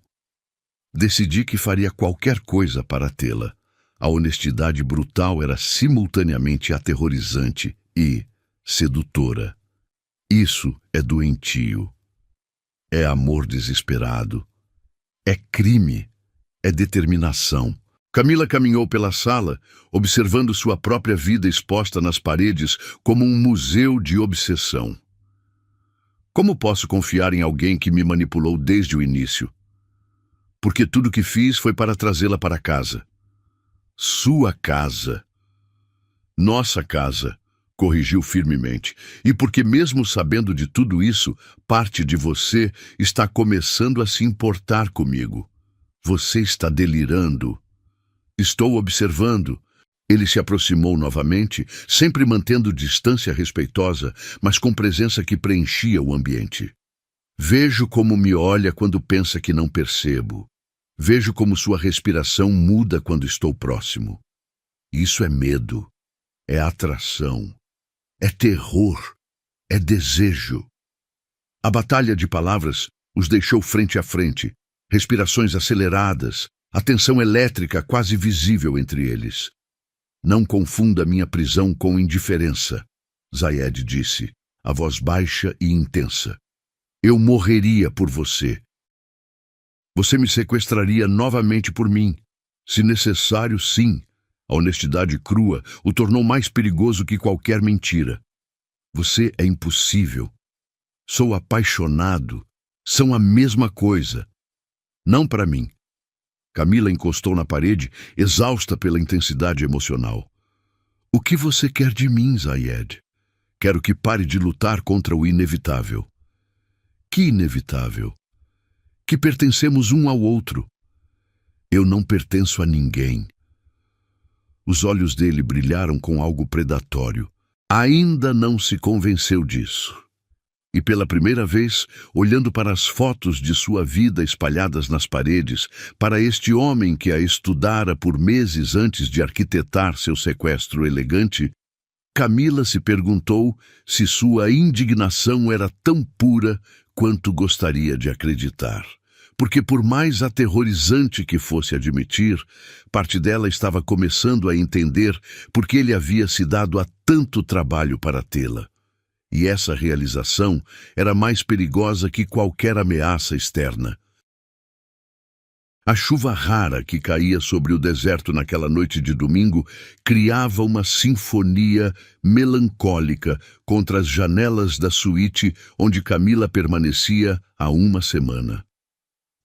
Decidi que faria qualquer coisa para tê-la. A honestidade brutal era simultaneamente aterrorizante e sedutora. Isso é doentio. É amor desesperado. É crime. É determinação. Camila caminhou pela sala, observando sua própria vida exposta nas paredes como um museu de obsessão. Como posso confiar em alguém que me manipulou desde o início? Porque tudo que fiz foi para trazê-la para casa. Sua casa. Nossa casa, corrigiu firmemente. E porque mesmo sabendo de tudo isso, parte de você está começando a se importar comigo. Você está delirando. Estou observando. Ele se aproximou novamente, sempre mantendo distância respeitosa, mas com presença que preenchia o ambiente. Vejo como me olha quando pensa que não percebo. Vejo como sua respiração muda quando estou próximo. Isso é medo, é atração, é terror, é desejo. A batalha de palavras os deixou frente a frente, respirações aceleradas, a tensão elétrica quase visível entre eles. Não confunda minha prisão com indiferença, Zayed disse, a voz baixa e intensa. Eu morreria por você. Você me sequestraria novamente por mim. Se necessário, sim. A honestidade crua o tornou mais perigoso que qualquer mentira. Você é impossível. Sou apaixonado. São a mesma coisa. Não para mim. Camila encostou na parede, exausta pela intensidade emocional. O que você quer de mim, Zayed? Quero que pare de lutar contra o inevitável. Que inevitável? Que pertencemos um ao outro. Eu não pertenço a ninguém. Os olhos dele brilharam com algo predatório. Ainda não se convenceu disso. E pela primeira vez, olhando para as fotos de sua vida espalhadas nas paredes, para este homem que a estudara por meses antes de arquitetar seu sequestro elegante, Camila se perguntou se sua indignação era tão pura quanto gostaria de acreditar. Porque por mais aterrorizante que fosse admitir, parte dela estava começando a entender por que ele havia se dado a tanto trabalho para tê-la. E essa realização era mais perigosa que qualquer ameaça externa. A chuva rara que caía sobre o deserto naquela noite de domingo criava uma sinfonia melancólica contra as janelas da suíte onde Camila permanecia há uma semana.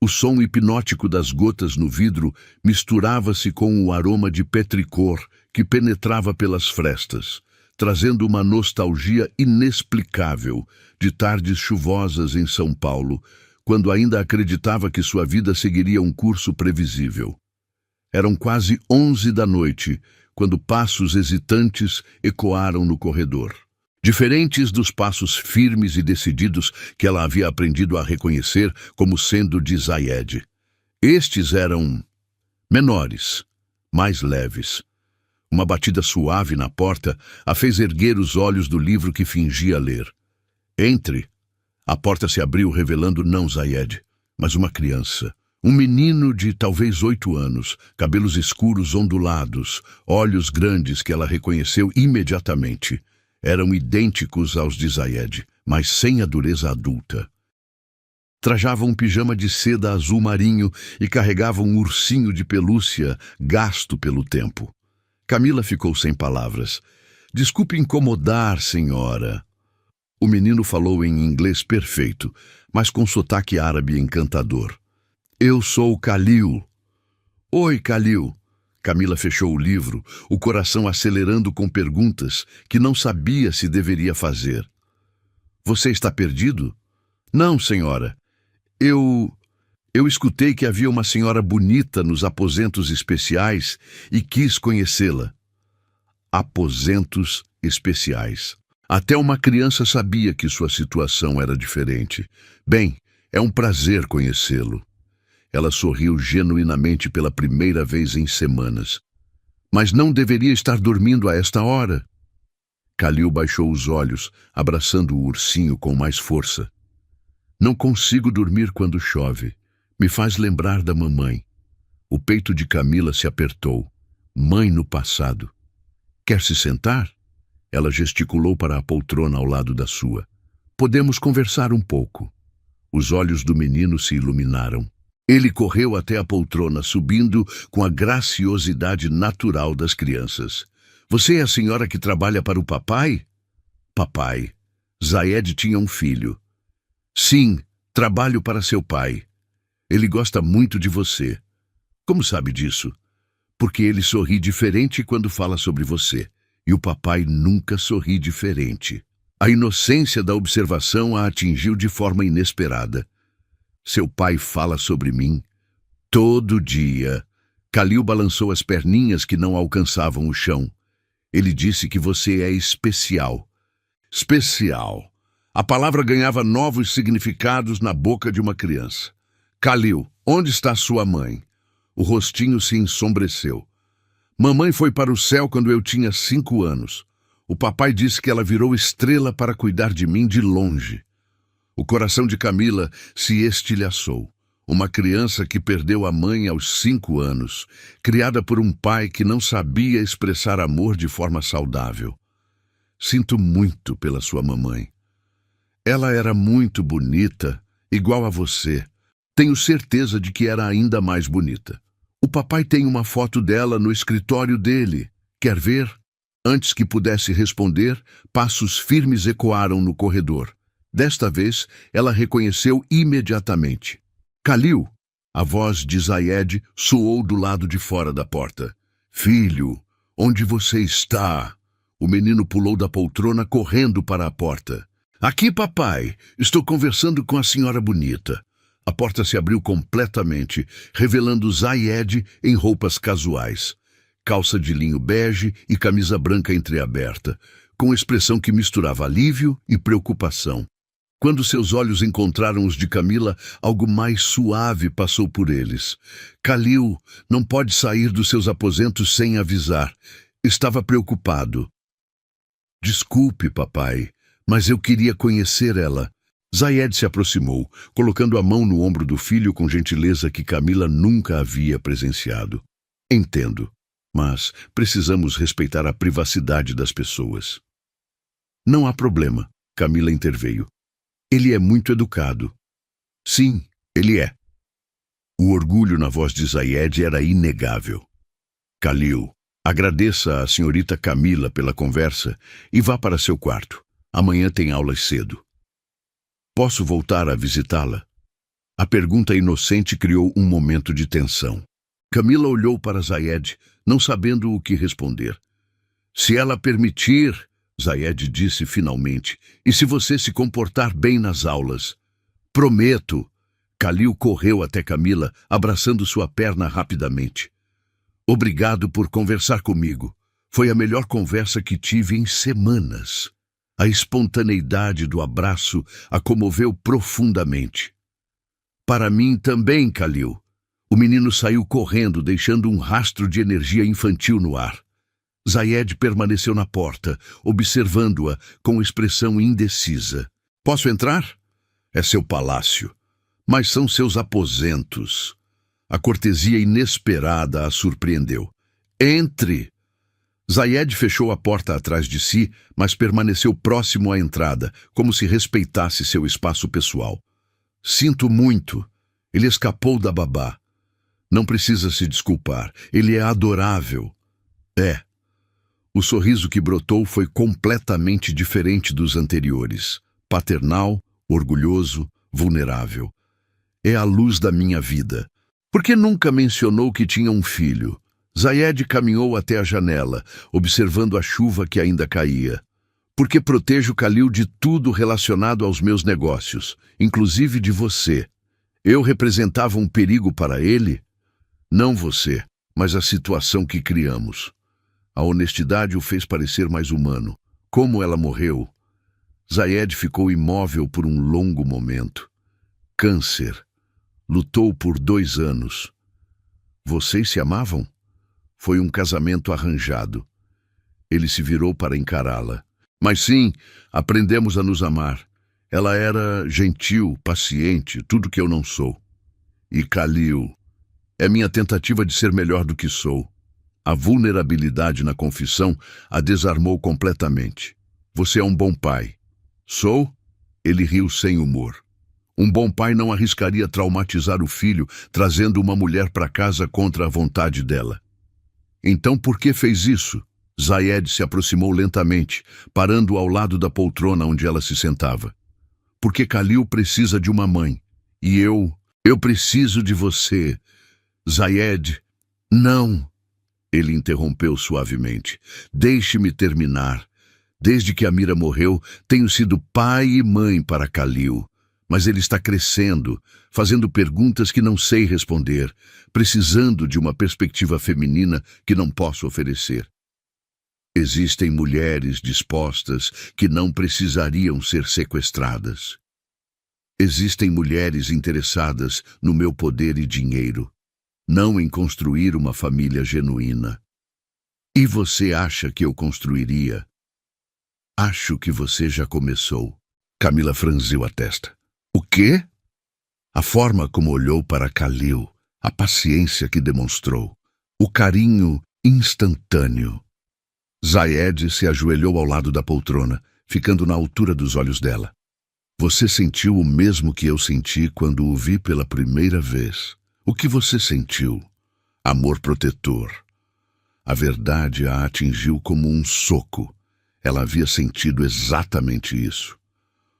O som hipnótico das gotas no vidro misturava-se com o aroma de petricor que penetrava pelas frestas, trazendo uma nostalgia inexplicável de tardes chuvosas em São Paulo, quando ainda acreditava que sua vida seguiria um curso previsível. Eram quase 11 da noite, quando passos hesitantes ecoaram no corredor. Diferentes dos passos firmes e decididos que ela havia aprendido a reconhecer como sendo de Zayed. Estes eram menores, mais leves. Uma batida suave na porta a fez erguer os olhos do livro que fingia ler. Entre. A porta se abriu revelando não Zayed, mas uma criança. Um menino de talvez 8 anos, cabelos escuros ondulados, olhos grandes que ela reconheceu imediatamente. Eram idênticos aos de Zayed, mas sem a dureza adulta. Trajava um pijama de seda azul marinho e carregava um ursinho de pelúcia gasto pelo tempo. Camila ficou sem palavras. Desculpe incomodar, senhora. O menino falou em inglês perfeito, mas com sotaque árabe encantador. Eu sou Khalil. Oi, Khalil. Camila fechou o livro, o coração acelerando com perguntas que não sabia se deveria fazer. Você está perdido? Não, senhora. Eu escutei que havia uma senhora bonita nos aposentos especiais e quis conhecê-la. Aposentos especiais. Até uma criança sabia que sua situação era diferente. Bem, é um prazer conhecê-lo. Ela sorriu genuinamente pela primeira vez em semanas. Mas não deveria estar dormindo a esta hora. Khalil baixou os olhos, abraçando o ursinho com mais força. Não consigo dormir quando chove. Me faz lembrar da mamãe. O peito de Camila se apertou. Mãe no passado. Quer se sentar? Ela gesticulou para a poltrona ao lado da sua. Podemos conversar um pouco. Os olhos do menino se iluminaram. Ele correu até a poltrona, subindo com a graciosidade natural das crianças. Você é a senhora que trabalha para o papai? Papai. Zayed tinha um filho. Sim, trabalho para seu pai. Ele gosta muito de você. Como sabe disso? Porque ele sorri diferente quando fala sobre você. E o papai nunca sorri diferente. A inocência da observação a atingiu de forma inesperada. Seu pai fala sobre mim todo dia. Khalil balançou as perninhas que não alcançavam o chão. Ele disse que você é especial. Especial. A palavra ganhava novos significados na boca de uma criança. Khalil, onde está sua mãe? O rostinho se ensombreceu. Mamãe foi para o céu quando eu tinha 5 anos. O papai disse que ela virou estrela para cuidar de mim de longe. O coração de Camila se estilhaçou. Uma criança que perdeu a mãe aos 5 anos, criada por um pai que não sabia expressar amor de forma saudável. Sinto muito pela sua mamãe. Ela era muito bonita, igual a você. Tenho certeza de que era ainda mais bonita. O papai tem uma foto dela no escritório dele. Quer ver? Antes que pudesse responder, passos firmes ecoaram no corredor. Desta vez, ela reconheceu imediatamente. Khalil, a voz de Zayed soou do lado de fora da porta. Filho, onde você está? O menino pulou da poltrona correndo para a porta. Aqui, papai. Estou conversando com a senhora bonita. A porta se abriu completamente, revelando Zayed em roupas casuais. Calça de linho bege e camisa branca entreaberta, com expressão que misturava alívio e preocupação. Quando seus olhos encontraram os de Camila, algo mais suave passou por eles. Khalil não pode sair dos seus aposentos sem avisar. Estava preocupado. Desculpe, papai, mas eu queria conhecer ela. Zayed se aproximou, colocando a mão no ombro do filho com gentileza que Camila nunca havia presenciado. Entendo, mas precisamos respeitar a privacidade das pessoas. Não há problema, Camila interveio. Ele é muito educado. Sim, ele é. O orgulho na voz de Zayed era inegável. Khalil, agradeça à senhorita Camila pela conversa e vá para seu quarto. Amanhã tem aulas cedo. Posso voltar a visitá-la? A pergunta inocente criou um momento de tensão. Camila olhou para Zayed, não sabendo o que responder. Se ela permitir, Zayed disse finalmente, e se você se comportar bem nas aulas? Prometo. Khalil correu até Camila, abraçando sua perna rapidamente. Obrigado por conversar comigo. Foi a melhor conversa que tive em semanas. A espontaneidade do abraço a comoveu profundamente. Para mim também, Khalil. O menino saiu correndo, deixando um rastro de energia infantil no ar. Zayed permaneceu na porta, observando-a com expressão indecisa. Posso entrar? É seu palácio. Mas são seus aposentos. A cortesia inesperada a surpreendeu. Entre! Zayed fechou a porta atrás de si, mas permaneceu próximo à entrada, como se respeitasse seu espaço pessoal. Sinto muito. Ele escapou da babá. Não precisa se desculpar. Ele é adorável. É. O sorriso que brotou foi completamente diferente dos anteriores. Paternal, orgulhoso, vulnerável. É a luz da minha vida. Por que nunca mencionou que tinha um filho? Zayed caminhou até a janela, observando a chuva que ainda caía. Porque protejo Khalil de tudo relacionado aos meus negócios, inclusive de você. Eu representava um perigo para ele? Não você, mas a situação que criamos. A honestidade o fez parecer mais humano. Como ela morreu? Zayed ficou imóvel por um longo momento. Câncer. Lutou por 2 anos. Vocês se amavam? Foi um casamento arranjado. Ele se virou para encará-la. Mas sim, aprendemos a nos amar. Ela era gentil, paciente, tudo que eu não sou. E Khalil é minha tentativa de ser melhor do que sou. A vulnerabilidade na confissão a desarmou completamente. Você é um bom pai. Sou? Ele riu sem humor. Um bom pai não arriscaria traumatizar o filho, trazendo uma mulher para casa contra a vontade dela. Então por que fez isso? Zayed se aproximou lentamente, parando ao lado da poltrona onde ela se sentava. Porque Khalil precisa de uma mãe. E eu preciso de você. Zayed, não. Ele interrompeu suavemente. Deixe-me terminar. Desde que Amira morreu, tenho sido pai e mãe para Khalil. Mas ele está crescendo, fazendo perguntas que não sei responder, precisando de uma perspectiva feminina que não posso oferecer. Existem mulheres dispostas que não precisariam ser sequestradas. Existem mulheres interessadas no meu poder e dinheiro, não em construir uma família genuína. E você acha que eu construiria? Acho que você já começou. Camila franziu a testa. O quê? A forma como olhou para Khalil, a paciência que demonstrou, o carinho instantâneo. Zayed se ajoelhou ao lado da poltrona, ficando na altura dos olhos dela. Você sentiu o mesmo que eu senti quando o vi pela primeira vez. O que você sentiu? Amor protetor. A verdade a atingiu como um soco. Ela havia sentido exatamente isso.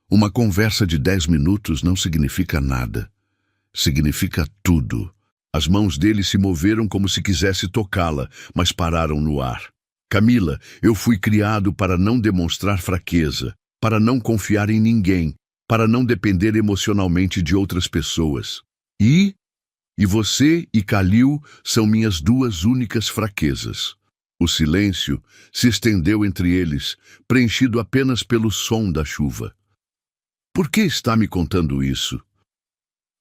Uma conversa de 10 minutos não significa nada. Significa tudo. As mãos dele se moveram como se quisesse tocá-la, mas pararam no ar. Camila, eu fui criado para não demonstrar fraqueza, para não confiar em ninguém, para não depender emocionalmente de outras pessoas. E você e Khalil são minhas 2 únicas fraquezas. O silêncio se estendeu entre eles, preenchido apenas pelo som da chuva. Por que está me contando isso?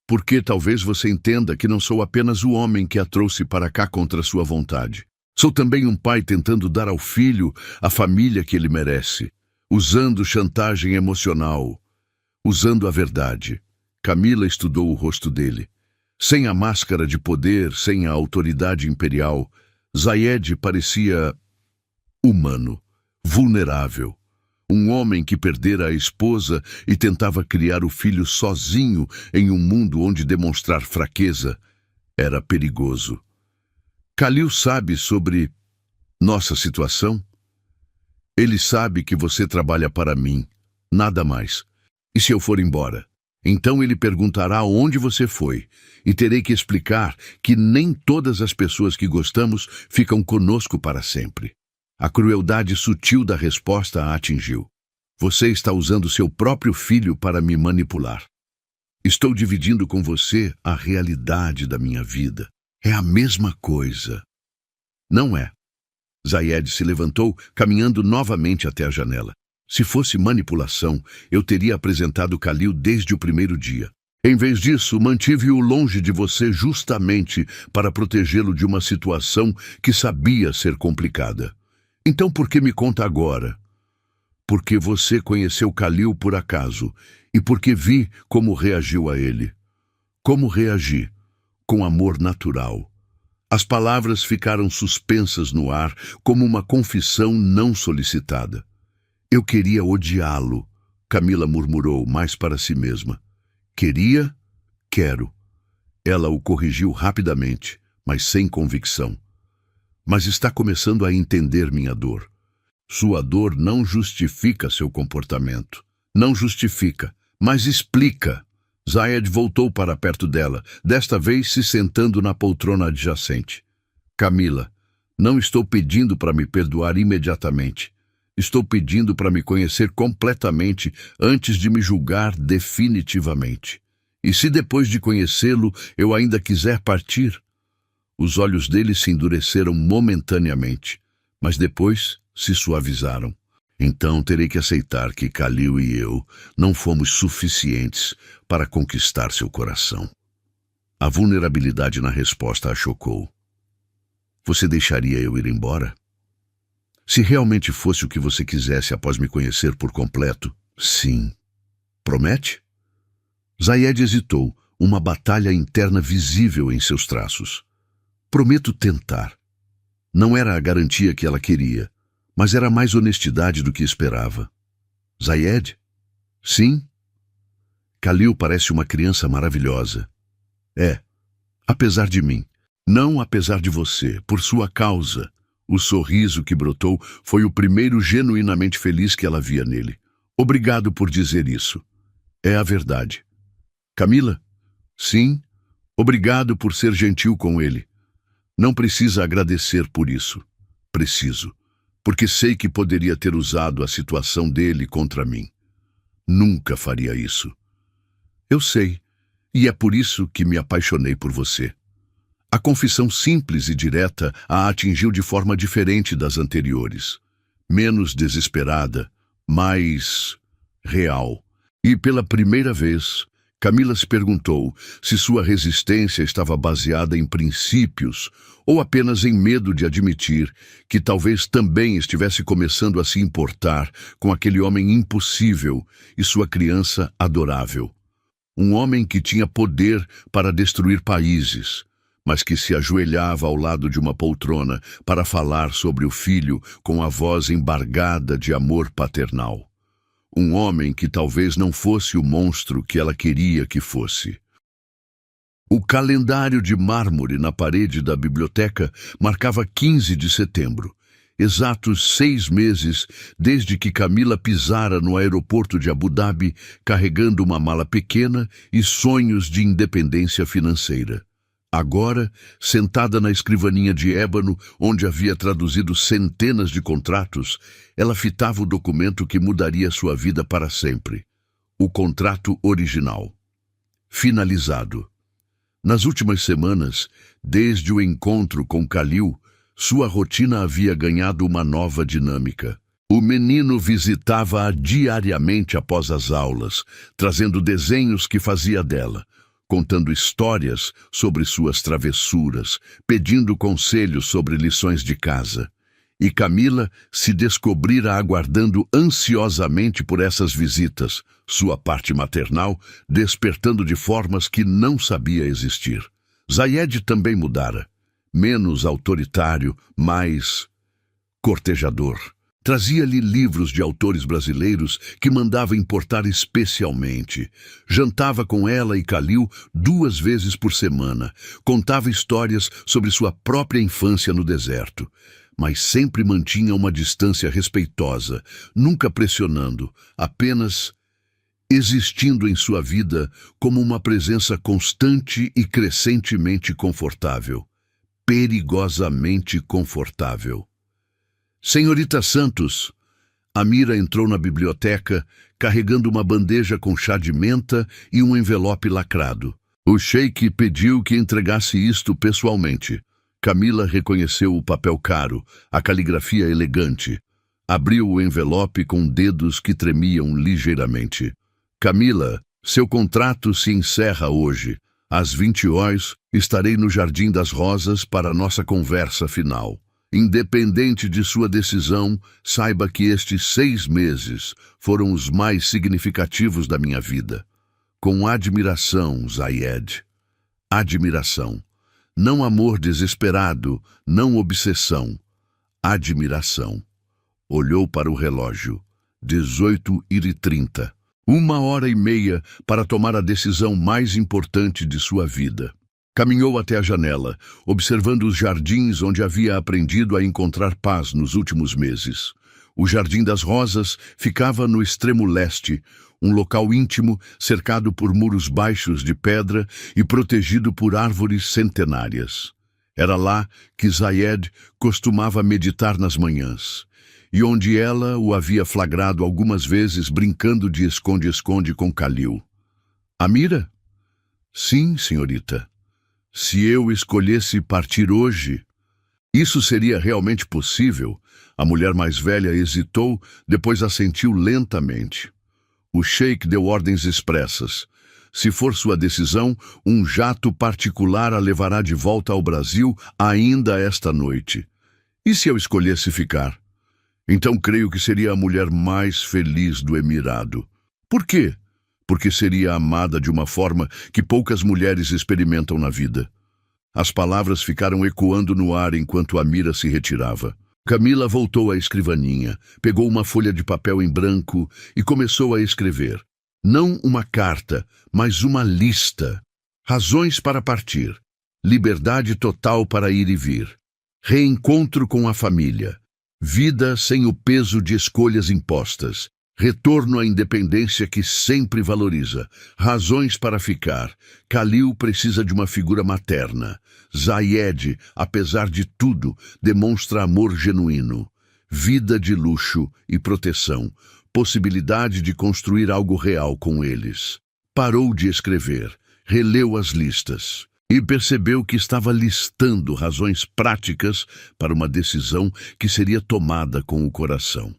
Porque talvez você entenda que não sou apenas o homem que a trouxe para cá contra sua vontade. Sou também um pai tentando dar ao filho a família que ele merece, usando chantagem emocional, usando a verdade. Camila estudou o rosto dele. Sem a máscara de poder, sem a autoridade imperial, Zayed parecia humano, vulnerável. Um homem que perdera a esposa e tentava criar o filho sozinho em um mundo onde demonstrar fraqueza era perigoso. Khalil sabe sobre nossa situação? Ele sabe que você trabalha para mim, nada mais. E se eu for embora? Então ele perguntará onde você foi, e terei que explicar que nem todas as pessoas que gostamos ficam conosco para sempre. A crueldade sutil da resposta a atingiu. Você está usando seu próprio filho para me manipular. Estou dividindo com você a realidade da minha vida. É a mesma coisa. Não é. Zayed se levantou, caminhando novamente até a janela. Se fosse manipulação, eu teria apresentado Khalil desde o primeiro dia. Em vez disso, mantive-o longe de você justamente para protegê-lo de uma situação que sabia ser complicada. Então por que me conta agora? Porque você conheceu Khalil por acaso e porque vi como reagiu a ele. Como reagi? Com amor natural. As palavras ficaram suspensas no ar como uma confissão não solicitada. Eu queria odiá-lo, Camila murmurou mais para si mesma. Queria? Quero. Ela o corrigiu rapidamente, mas sem convicção. Mas está começando a entender minha dor. Sua dor não justifica seu comportamento. Não justifica, mas explica. Zayed voltou para perto dela, desta vez se sentando na poltrona adjacente. Camila, não estou pedindo para me perdoar imediatamente. Estou pedindo para me conhecer completamente antes de me julgar definitivamente. E se depois de conhecê-lo eu ainda quiser partir? Os olhos dele se endureceram momentaneamente, mas depois se suavizaram. Então terei que aceitar que Khalil e eu não fomos suficientes para conquistar seu coração. A vulnerabilidade na resposta a chocou. Você deixaria eu ir embora? Se realmente fosse o que você quisesse após me conhecer por completo, sim. Promete? Zayed hesitou, uma batalha interna visível em seus traços. Prometo tentar. Não era a garantia que ela queria, mas era mais honestidade do que esperava. Zayed? Sim. Khalil parece uma criança maravilhosa. É, apesar de mim. Não apesar de você, por sua causa. O sorriso que brotou foi o primeiro genuinamente feliz que ela via nele. Obrigado por dizer isso. É a verdade. Camila? Sim. Obrigado por ser gentil com ele. Não precisa agradecer por isso. Preciso. Porque sei que poderia ter usado a situação dele contra mim. Nunca faria isso. Eu sei. E é por isso que me apaixonei por você. A confissão simples e direta a atingiu de forma diferente das anteriores. Menos desesperada, mais real. E pela primeira vez, Camila se perguntou se sua resistência estava baseada em princípios ou apenas em medo de admitir que talvez também estivesse começando a se importar com aquele homem impossível e sua criança adorável. Um homem que tinha poder para destruir países, mas que se ajoelhava ao lado de uma poltrona para falar sobre o filho com a voz embargada de amor paternal. Um homem que talvez não fosse o monstro que ela queria que fosse. O calendário de mármore na parede da biblioteca marcava 15 de setembro, exatos 6 meses desde que Camila pisara no aeroporto de Abu Dhabi carregando uma mala pequena e sonhos de independência financeira. Agora, sentada na escrivaninha de ébano, onde havia traduzido centenas de contratos, ela fitava o documento que mudaria sua vida para sempre. O contrato original. Finalizado. Nas últimas semanas, desde o encontro com Khalil, sua rotina havia ganhado uma nova dinâmica. O menino visitava-a diariamente após as aulas, trazendo desenhos que fazia dela, contando histórias sobre suas travessuras, pedindo conselhos sobre lições de casa. E Camila se descobrira aguardando ansiosamente por essas visitas, sua parte maternal despertando de formas que não sabia existir. Zayed também mudara, menos autoritário, mais cortejador. Trazia-lhe livros de autores brasileiros que mandava importar especialmente. Jantava com ela e Khalil 2 vezes por semana. Contava histórias sobre sua própria infância no deserto. Mas sempre mantinha uma distância respeitosa, nunca pressionando, apenas existindo em sua vida como uma presença constante e crescentemente confortável, perigosamente confortável. Senhorita Santos, Amira entrou na biblioteca carregando uma bandeja com chá de menta e um envelope lacrado. O sheik pediu que entregasse isto pessoalmente. Camila reconheceu o papel caro, a caligrafia elegante. Abriu o envelope com dedos que tremiam ligeiramente. Camila, seu contrato se encerra hoje. Às 20 horas, estarei no Jardim das Rosas para nossa conversa final. Independente de sua decisão, saiba que estes 6 meses foram os mais significativos da minha vida. Com admiração, Zayed. Admiração. Não amor desesperado, não obsessão. Admiração. Olhou para o relógio. 18h30. 1h30 para tomar a decisão mais importante de sua vida. Caminhou até a janela, observando os jardins onde havia aprendido a encontrar paz nos últimos meses. O Jardim das Rosas ficava no extremo leste, um local íntimo cercado por muros baixos de pedra e protegido por árvores centenárias. Era lá que Zayed costumava meditar nas manhãs, e onde ela o havia flagrado algumas vezes brincando de esconde-esconde com Khalil. Amira? Sim, senhorita. Se eu escolhesse partir hoje, isso seria realmente possível? A mulher mais velha hesitou, depois assentiu lentamente. O sheik deu ordens expressas. Se for sua decisão, um jato particular a levará de volta ao Brasil ainda esta noite. E se eu escolhesse ficar? Então creio que seria a mulher mais feliz do Emirado. Por quê? Porque seria amada de uma forma que poucas mulheres experimentam na vida. As palavras ficaram ecoando no ar enquanto Amira se retirava. Camila voltou à escrivaninha, pegou uma folha de papel em branco e começou a escrever. Não uma carta, mas uma lista. Razões para partir. Liberdade total para ir e vir. Reencontro com a família. Vida sem o peso de escolhas impostas. Retorno à independência que sempre valoriza. Razões para ficar. Khalil precisa de uma figura materna. Zayed, apesar de tudo, demonstra amor genuíno. Vida de luxo e proteção. Possibilidade de construir algo real com eles. Parou de escrever. Releu as listas. E percebeu que estava listando razões práticas para uma decisão que seria tomada com o coração.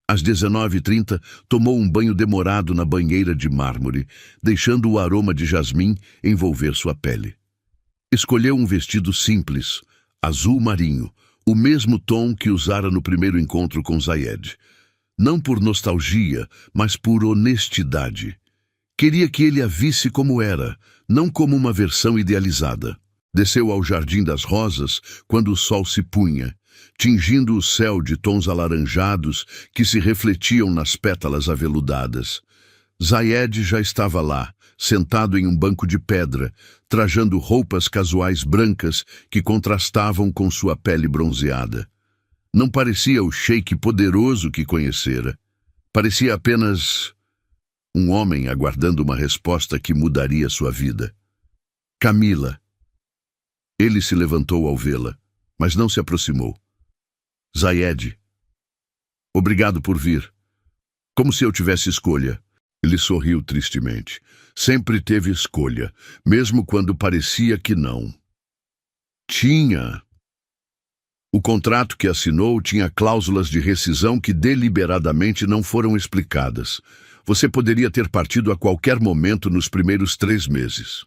Às 19h30, tomou um banho demorado na banheira de mármore, deixando o aroma de jasmim envolver sua pele. Escolheu um vestido simples, azul marinho, o mesmo tom que usara no primeiro encontro com Zayed. Não por nostalgia, mas por honestidade. Queria que ele a visse como era, não como uma versão idealizada. Desceu ao Jardim das Rosas quando o sol se punha, tingindo o céu de tons alaranjados que se refletiam nas pétalas aveludadas. Zayed já estava lá, sentado em um banco de pedra, trajando roupas casuais brancas que contrastavam com sua pele bronzeada. Não parecia o sheik poderoso que conhecera. Parecia apenas um homem aguardando uma resposta que mudaria sua vida. Camila. Ele se levantou ao vê-la, mas não se aproximou. Zayed. Obrigado por vir. Como se eu tivesse escolha. Ele sorriu tristemente. Sempre teve escolha, mesmo quando parecia que não. Tinha. O contrato que assinou tinha cláusulas de rescisão que deliberadamente não foram explicadas. Você poderia ter partido a qualquer momento nos primeiros 3 meses.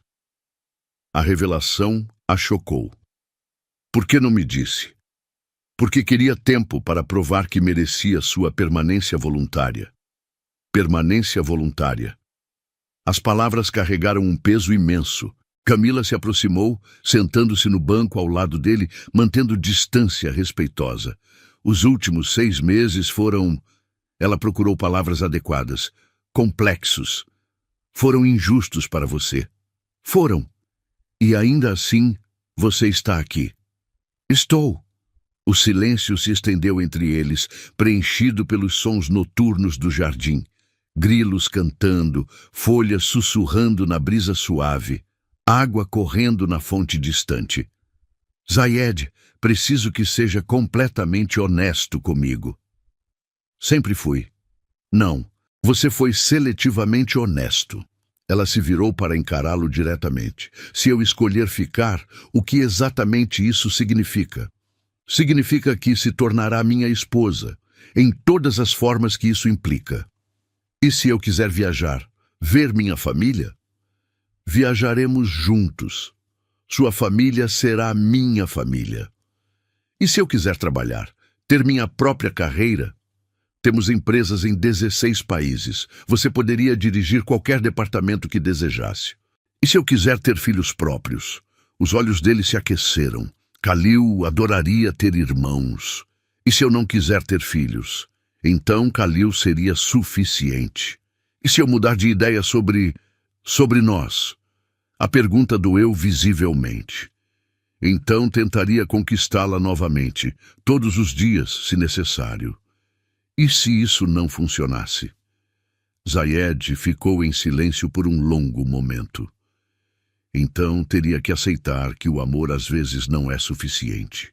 A revelação a chocou. Por que não me disse? Porque queria tempo para provar que merecia sua permanência voluntária. Permanência voluntária. As palavras carregaram um peso imenso. Camila se aproximou, sentando-se no banco ao lado dele, mantendo distância respeitosa. Os últimos 6 meses foram... Ela procurou palavras adequadas. Complexos. Foram injustos para você. Foram. E ainda assim, você está aqui. Estou. O silêncio se estendeu entre eles, preenchido pelos sons noturnos do jardim. Grilos cantando, folhas sussurrando na brisa suave, água correndo na fonte distante. Zayed, preciso que seja completamente honesto comigo. Sempre fui. Não, você foi seletivamente honesto. Ela se virou para encará-lo diretamente. Se eu escolher ficar, o que exatamente isso significa? Significa que se tornará minha esposa, em todas as formas que isso implica. E se eu quiser viajar, ver minha família? Viajaremos juntos. Sua família será minha família. E se eu quiser trabalhar, ter minha própria carreira? Temos empresas em 16 países. Você poderia dirigir qualquer departamento que desejasse. E se eu quiser ter filhos próprios? Os olhos dele se aqueceram. Khalil adoraria ter irmãos. E se eu não quiser ter filhos? Então Khalil seria suficiente. E se eu mudar de ideia sobre nós? A pergunta doeu visivelmente. Então tentaria conquistá-la novamente, todos os dias, se necessário. E se isso não funcionasse? Zayed ficou em silêncio por um longo momento. Então teria que aceitar que o amor às vezes não é suficiente.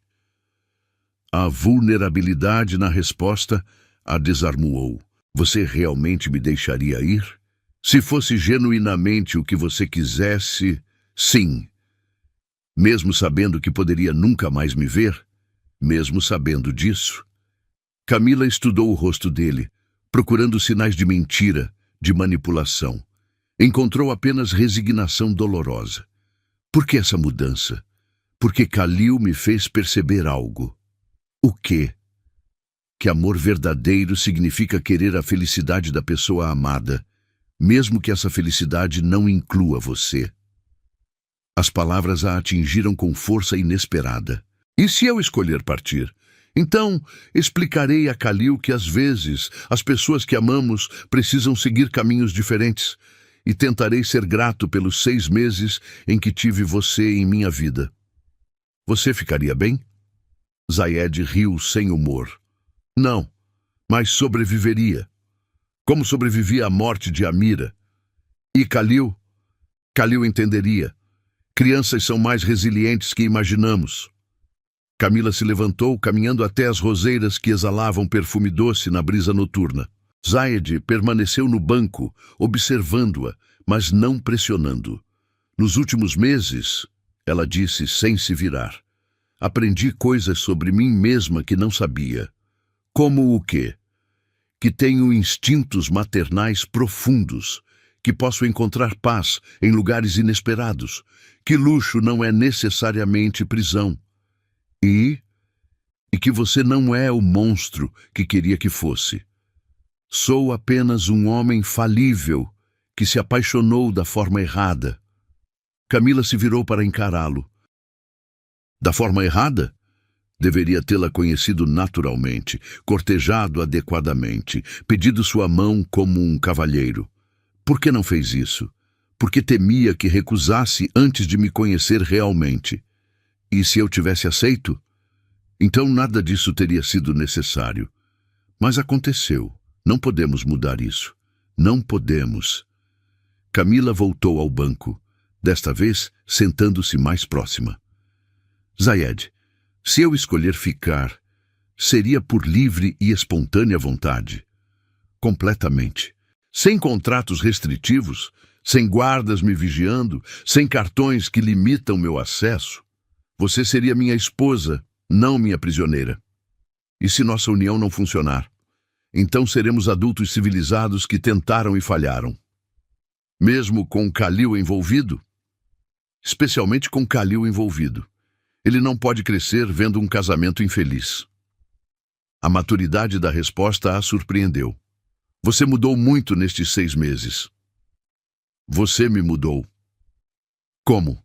A vulnerabilidade na resposta a desarmuou. Você realmente me deixaria ir? Se fosse genuinamente o que você quisesse, sim. Mesmo sabendo que poderia nunca mais me ver? Mesmo sabendo disso? Camila estudou o rosto dele, procurando sinais de mentira, de manipulação. Encontrou apenas resignação dolorosa. Por que essa mudança? Porque Khalil me fez perceber algo. O quê? Que amor verdadeiro significa querer a felicidade da pessoa amada, mesmo que essa felicidade não inclua você. As palavras a atingiram com força inesperada. E se eu escolher partir? Então, explicarei a Khalil que às vezes as pessoas que amamos precisam seguir caminhos diferentes e tentarei ser grato pelos 6 meses em que tive você em minha vida. Você ficaria bem? Zayed riu sem humor. Não, mas sobreviveria. Como sobrevivia à morte de Amira. E Khalil? Khalil entenderia. Crianças são mais resilientes que imaginamos. Camila se levantou, caminhando até as roseiras que exalavam perfume doce na brisa noturna. Zayed permaneceu no banco, observando-a, mas não pressionando. Nos últimos meses, ela disse sem se virar, aprendi coisas sobre mim mesma que não sabia. Como o quê? Que tenho instintos maternais profundos, que posso encontrar paz em lugares inesperados, que luxo não é necessariamente prisão. E que você não é o monstro que queria que fosse. Sou apenas um homem falível que se apaixonou da forma errada. Camila se virou para encará-lo. Da forma errada? Deveria tê-la conhecido naturalmente, cortejado adequadamente, pedido sua mão como um cavalheiro. Por que não fez isso? Porque temia que recusasse antes de me conhecer realmente. E se eu tivesse aceito? Então nada disso teria sido necessário. Mas aconteceu. Não podemos mudar isso. Não podemos. Camila voltou ao banco, desta vez sentando-se mais próxima. Zayed, se eu escolher ficar, seria por livre e espontânea vontade. Completamente. Sem contratos restritivos, sem guardas me vigiando, sem cartões que limitam meu acesso. Você seria minha esposa, não minha prisioneira. E se nossa união não funcionar? Então seremos adultos civilizados que tentaram e falharam. Mesmo com Khalil envolvido? Especialmente com Khalil envolvido. Ele não pode crescer vendo um casamento infeliz. A maturidade da resposta a surpreendeu. Você mudou muito nestes 6 meses. Você me mudou. Como?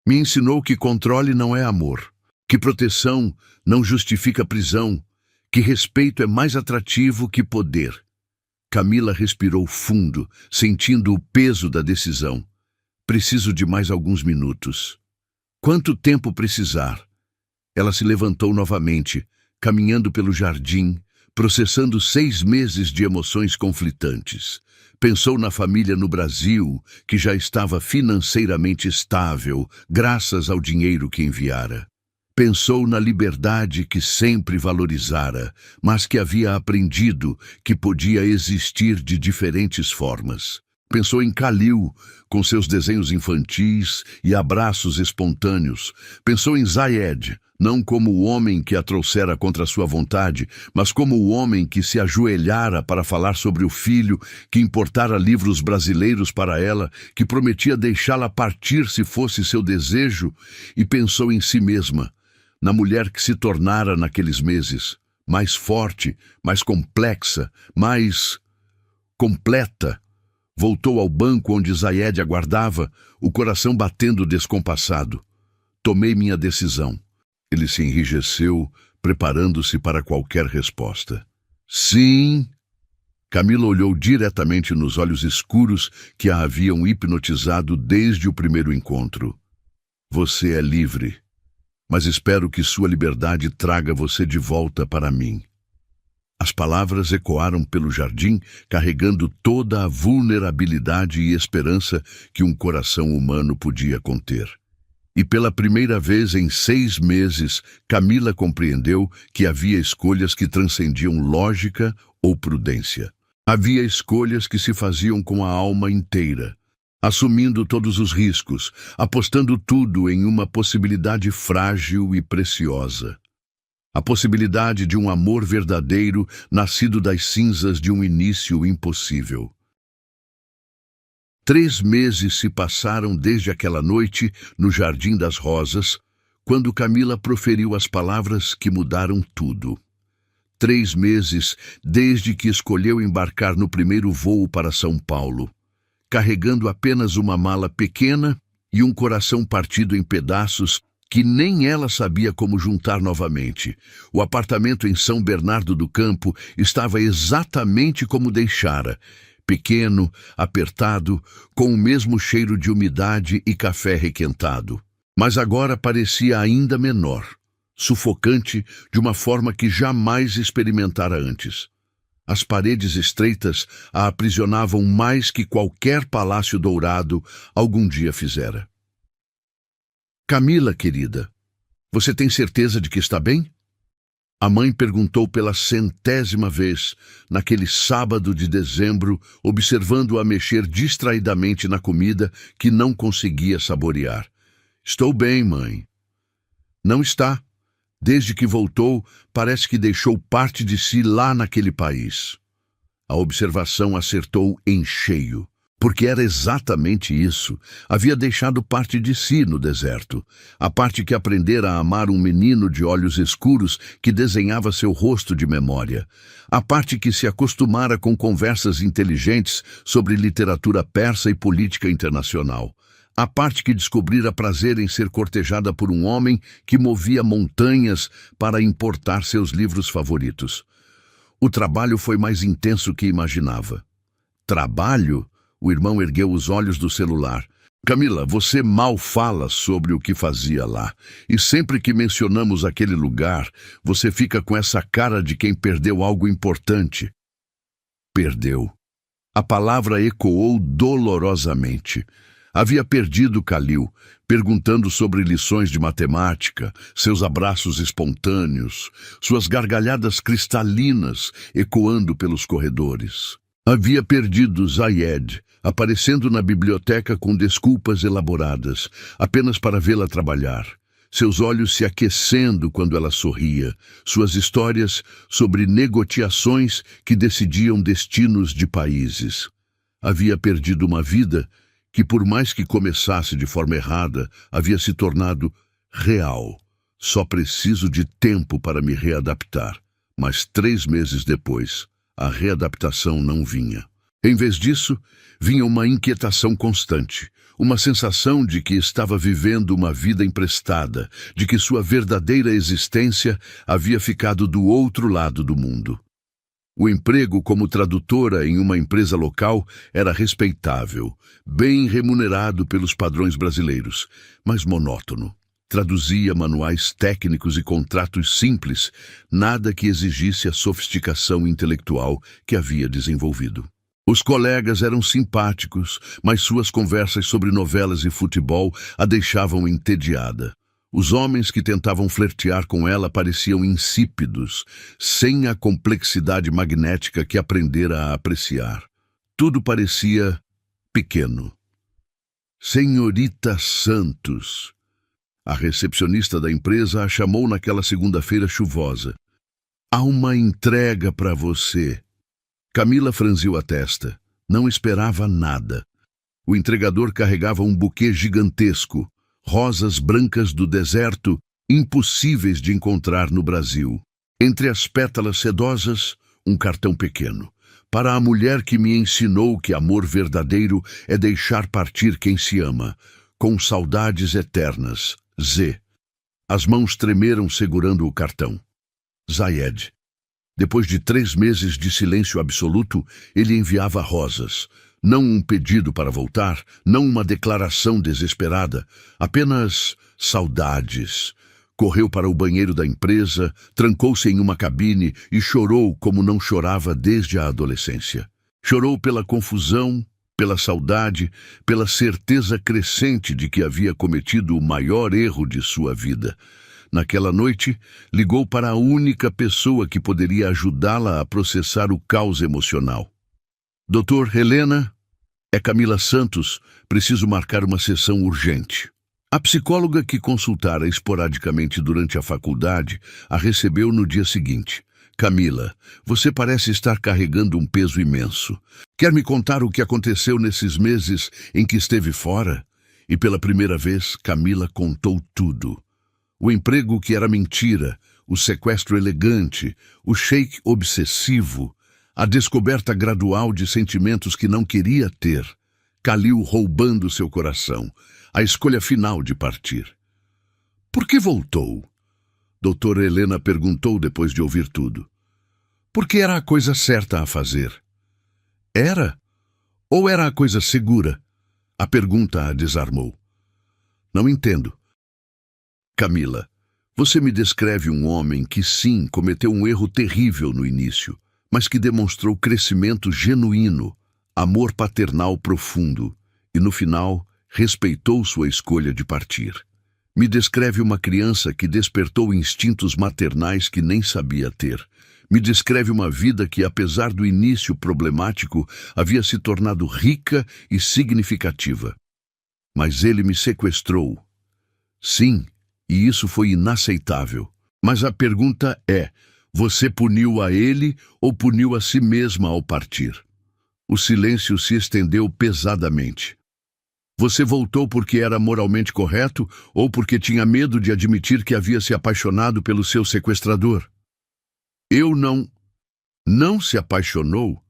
Me ensinou que controle não é amor, que proteção não justifica prisão, que respeito é mais atrativo que poder. Camila respirou fundo, sentindo o peso da decisão. Preciso de mais alguns minutos. Quanto tempo precisar? Ela se levantou novamente, caminhando pelo jardim, processando 6 meses de emoções conflitantes. Pensou na família no Brasil, que já estava financeiramente estável, graças ao dinheiro que enviara. Pensou na liberdade que sempre valorizara, mas que havia aprendido que podia existir de diferentes formas. Pensou em Khalil, com seus desenhos infantis e abraços espontâneos. Pensou em Zayed, não como o homem que a trouxera contra sua vontade, mas como o homem que se ajoelhara para falar sobre o filho, que importara livros brasileiros para ela, que prometia deixá-la partir se fosse seu desejo, e pensou em si mesma, na mulher que se tornara naqueles meses, mais forte, mais complexa, mais completa. Voltou ao banco onde Zayed aguardava, o coração batendo descompassado. Tomei minha decisão. Ele se enrijeceu, preparando-se para qualquer resposta. Sim. Camila olhou diretamente nos olhos escuros que a haviam hipnotizado desde o primeiro encontro. Você é livre, mas espero que sua liberdade traga você de volta para mim. As palavras ecoaram pelo jardim, carregando toda a vulnerabilidade e esperança que um coração humano podia conter. E pela primeira vez em 6 meses, Camila compreendeu que havia escolhas que transcendiam lógica ou prudência. Havia escolhas que se faziam com a alma inteira, assumindo todos os riscos, apostando tudo em uma possibilidade frágil e preciosa. A possibilidade de um amor verdadeiro nascido das cinzas de um início impossível. 3 meses se passaram desde aquela noite no Jardim das Rosas, quando Camila proferiu as palavras que mudaram tudo. 3 meses desde que escolheu embarcar no primeiro voo para São Paulo, carregando apenas uma mala pequena e um coração partido em pedaços que nem ela sabia como juntar novamente. O apartamento em São Bernardo do Campo estava exatamente como deixara, pequeno, apertado, com o mesmo cheiro de umidade e café requentado. Mas agora parecia ainda menor, sufocante de uma forma que jamais experimentara antes. As paredes estreitas a aprisionavam mais que qualquer palácio dourado algum dia fizera. Camila, querida, você tem certeza de que está bem? A mãe perguntou pela 100ª vez, naquele sábado de dezembro, observando-a mexer distraidamente na comida que não conseguia saborear. Estou bem, mãe. Não está. Desde que voltou, parece que deixou parte de si lá naquele país. A observação acertou em cheio. Porque era exatamente isso. Havia deixado parte de si no deserto. A parte que aprendera a amar um menino de olhos escuros que desenhava seu rosto de memória. A parte que se acostumara com conversas inteligentes sobre literatura persa e política internacional. A parte que descobrira prazer em ser cortejada por um homem que movia montanhas para importar seus livros favoritos. O trabalho foi mais intenso que imaginava. Trabalho? O irmão ergueu os olhos do celular. Camila, você mal fala sobre o que fazia lá. E sempre que mencionamos aquele lugar, você fica com essa cara de quem perdeu algo importante. Perdeu. A palavra ecoou dolorosamente. Havia perdido Khalil, perguntando sobre lições de matemática, seus abraços espontâneos, suas gargalhadas cristalinas ecoando pelos corredores. Havia perdido Zayed, aparecendo na biblioteca com desculpas elaboradas, apenas para vê-la trabalhar. Seus olhos se aquecendo quando ela sorria, suas histórias sobre negociações que decidiam destinos de países. Havia perdido uma vida que, por mais que começasse de forma errada, havia se tornado real. Só preciso de tempo para me readaptar. Mas 3 meses depois, a readaptação não vinha. Em vez disso, vinha uma inquietação constante, uma sensação de que estava vivendo uma vida emprestada, de que sua verdadeira existência havia ficado do outro lado do mundo. O emprego como tradutora em uma empresa local era respeitável, bem remunerado pelos padrões brasileiros, mas monótono. traduzia manuais técnicos e contratos simples, nada que exigisse a sofisticação intelectual que havia desenvolvido. Os colegas eram simpáticos, mas suas conversas sobre novelas e futebol a deixavam entediada. Os homens que tentavam flertear com ela pareciam insípidos, sem a complexidade magnética que aprendera a apreciar. Tudo parecia pequeno. Senhorita Santos. A recepcionista da empresa a chamou naquela segunda-feira chuvosa. Há uma entrega para você. Camila franziu a testa. Não esperava nada. O entregador carregava um buquê gigantesco, rosas brancas do deserto, impossíveis de encontrar no Brasil. Entre as pétalas sedosas, um cartão pequeno. Para a mulher que me ensinou que amor verdadeiro é deixar partir quem se ama, com saudades eternas. Z. As mãos tremeram segurando o cartão. Zayed. Depois de 3 meses de silêncio absoluto, ele enviava rosas. Não um pedido para voltar, não uma declaração desesperada, apenas saudades. Correu para o banheiro da empresa, trancou-se em uma cabine e chorou como não chorava desde a adolescência. Chorou pela confusão, pela saudade, pela certeza crescente de que havia cometido o maior erro de sua vida. Naquela noite, ligou para a única pessoa que poderia ajudá-la a processar o caos emocional. Doutor Helena, é Camila Santos, preciso marcar uma sessão urgente. A psicóloga que consultara esporadicamente durante a faculdade a recebeu no dia seguinte. Camila, você parece estar carregando um peso imenso. Quer me contar o que aconteceu nesses meses em que esteve fora? E pela primeira vez, Camila contou tudo. O emprego que era mentira, o sequestro elegante, o sheik obsessivo, a descoberta gradual de sentimentos que não queria ter, Khalil roubando seu coração, a escolha final de partir. Por que voltou? Doutora Helena perguntou depois de ouvir tudo. Porque era a coisa certa a fazer. Era? Ou era a coisa segura? A pergunta a desarmou. Não entendo. Camila, você me descreve um homem que sim, cometeu um erro terrível no início, mas que demonstrou crescimento genuíno, amor paternal profundo e, no final, respeitou sua escolha de partir. Me descreve uma criança que despertou instintos maternais que nem sabia ter. Me descreve uma vida que, apesar do início problemático, havia se tornado rica e significativa. Mas ele me sequestrou. Sim, e isso foi inaceitável. Mas a pergunta é, você puniu a ele ou puniu a si mesma ao partir? O silêncio se estendeu pesadamente. Você voltou porque era moralmente correto ou porque tinha medo de admitir que havia se apaixonado pelo seu sequestrador? Eu não. Não se apaixonou?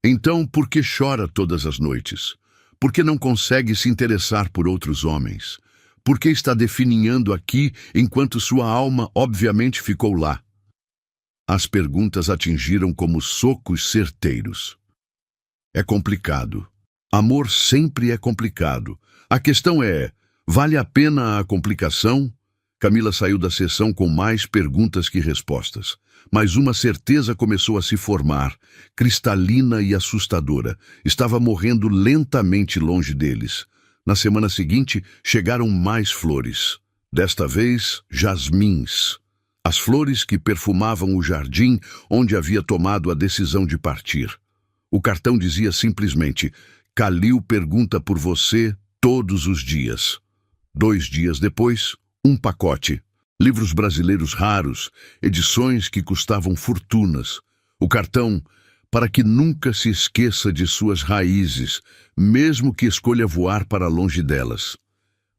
Então por que chora todas as noites? Por que não consegue se interessar por outros homens? Por que está definhando aqui enquanto sua alma obviamente ficou lá? As perguntas atingiram como socos certeiros. É complicado. Amor sempre é complicado. A questão é, vale a pena a complicação? Camila saiu da sessão com mais perguntas que respostas. Mas uma certeza começou a se formar, cristalina e assustadora. Estava morrendo lentamente longe deles. Na semana seguinte, chegaram mais flores. Desta vez, jasmins. As flores que perfumavam o jardim onde havia tomado a decisão de partir. O cartão dizia simplesmente, Khalil pergunta por você todos os dias. 2 dias depois, um pacote. Livros brasileiros raros, edições que custavam fortunas. O cartão, para que nunca se esqueça de suas raízes, mesmo que escolha voar para longe delas.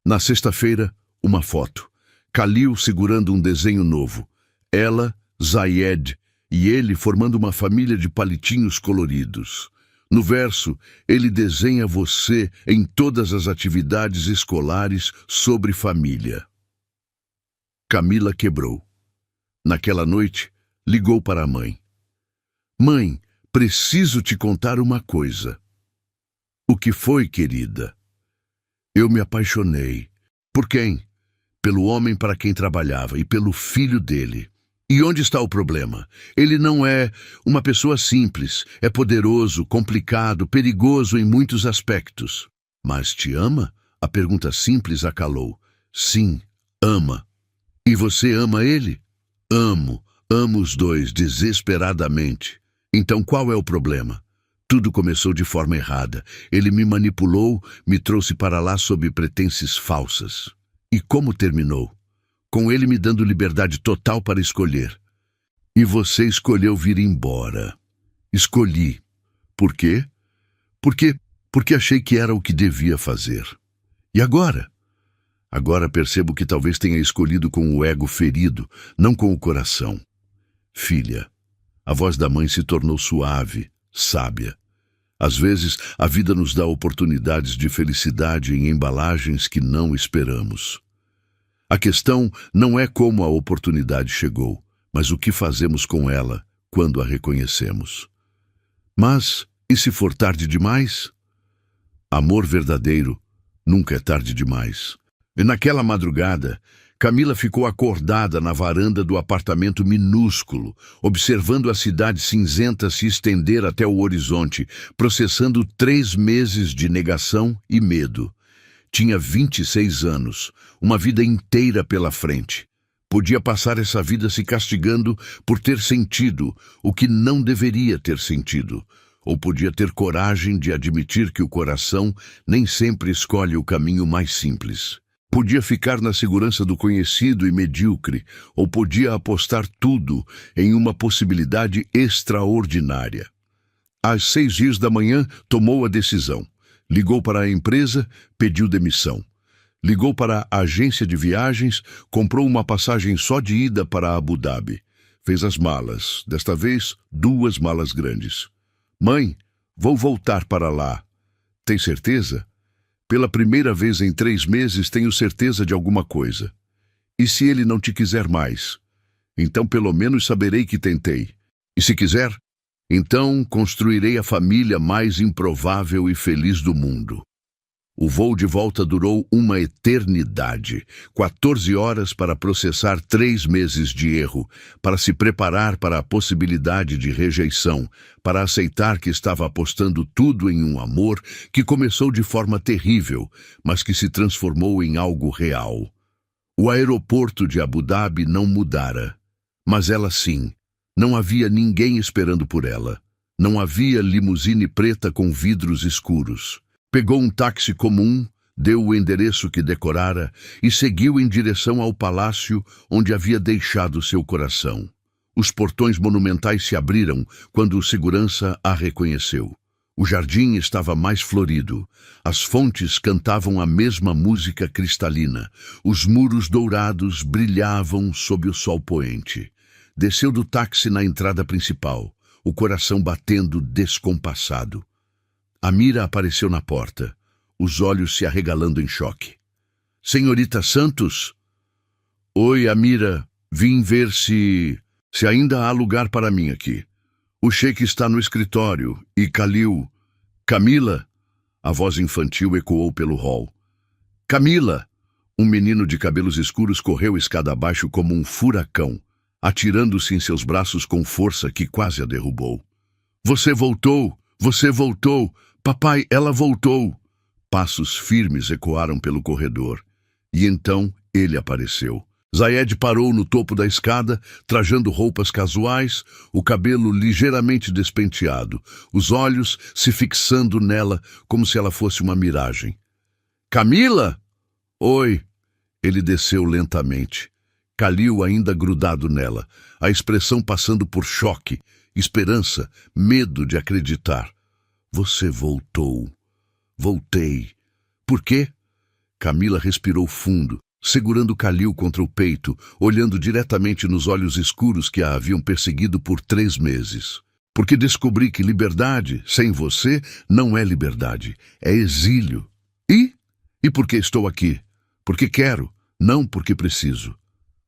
Na sexta-feira, uma foto. Khalil segurando um desenho novo. Ela, Zayed, e ele formando uma família de palitinhos coloridos. No verso, ele desenha você em todas as atividades escolares sobre família. Camila quebrou. Naquela noite, ligou para a mãe. Mãe, preciso te contar uma coisa. O que foi, querida? Eu me apaixonei. Por quem? pelo homem para quem trabalhava e pelo filho dele. E onde está o problema? Ele não é uma pessoa simples, é poderoso, complicado, perigoso em muitos aspectos. Mas te ama? A pergunta simples acalou. Sim, ama. E você ama ele? Amo, amo os dois desesperadamente. Então qual é o problema? Tudo começou de forma errada. Ele me manipulou, me trouxe para lá sob pretensas falsas. E como terminou? Com ele me dando liberdade total para escolher. E você escolheu vir embora. Escolhi. Por quê? Porque achei que era o que devia fazer. E agora? Agora percebo que talvez tenha escolhido com o ego ferido, não com o coração. Filha, a voz da mãe se tornou suave, sábia. Às vezes, a vida nos dá oportunidades de felicidade em embalagens que não esperamos. A questão não é como a oportunidade chegou, mas o que fazemos com ela quando a reconhecemos. Mas, e se for tarde demais? Amor verdadeiro nunca é tarde demais. E naquela madrugada, Camila ficou acordada na varanda do apartamento minúsculo, observando a cidade cinzenta se estender até o horizonte, processando 3 meses de negação e medo. Tinha 26 anos, uma vida inteira pela frente. Podia passar essa vida se castigando por ter sentido o que não deveria ter sentido, ou podia ter coragem de admitir que o coração nem sempre escolhe o caminho mais simples. Podia ficar na segurança do conhecido e medíocre, ou podia apostar tudo em uma possibilidade extraordinária. Às 6 da manhã, tomou a decisão. Ligou para a empresa, pediu demissão. Ligou para a agência de viagens, comprou uma passagem só de ida para Abu Dhabi. Fez as malas, desta vez 2 malas grandes. Mãe, vou voltar para lá. Tem certeza? Pela primeira vez em 3 meses tenho certeza de alguma coisa. E se ele não te quiser mais? Então pelo menos saberei que tentei. E se quiser? Então construirei a família mais improvável e feliz do mundo. O voo de volta durou uma eternidade, 14 horas para processar 3 meses de erro, para se preparar para a possibilidade de rejeição, para aceitar que estava apostando tudo em um amor que começou de forma terrível, mas que se transformou em algo real. O aeroporto de Abu Dhabi não mudara, mas ela sim. Não havia ninguém esperando por ela. Não havia limusine preta com vidros escuros. Pegou um táxi comum, deu o endereço que decorara e seguiu em direção ao palácio onde havia deixado seu coração. Os portões monumentais se abriram quando o segurança a reconheceu. O jardim estava mais florido. As fontes cantavam a mesma música cristalina. Os muros dourados brilhavam sob o sol poente. Desceu do táxi na entrada principal, o coração batendo descompassado. Amira apareceu na porta, os olhos se arregalando em choque. Senhorita Santos? Oi, Amira. Vim ver se ainda há lugar para mim aqui. O Sheik está no escritório e Khalil... Camila? A voz infantil ecoou pelo hall. Camila! Um menino de cabelos escuros correu escada abaixo como um furacão, atirando-se em seus braços com força que quase a derrubou. Você voltou! Você voltou! Papai, ela voltou! Passos firmes ecoaram pelo corredor. E então ele apareceu. Zayed parou no topo da escada, trajando roupas casuais, o cabelo ligeiramente despenteado, os olhos se fixando nela como se ela fosse uma miragem. Camila? Oi. Ele desceu lentamente. Khalil ainda grudado nela, a expressão passando por choque, esperança, medo de acreditar. Você voltou. Voltei. Por quê? Camila respirou fundo, segurando Khalil contra o peito, olhando diretamente nos olhos escuros que a haviam perseguido por 3 meses. Porque descobri que liberdade, sem você, não é liberdade, é exílio. E por que estou aqui? Porque quero, não porque preciso.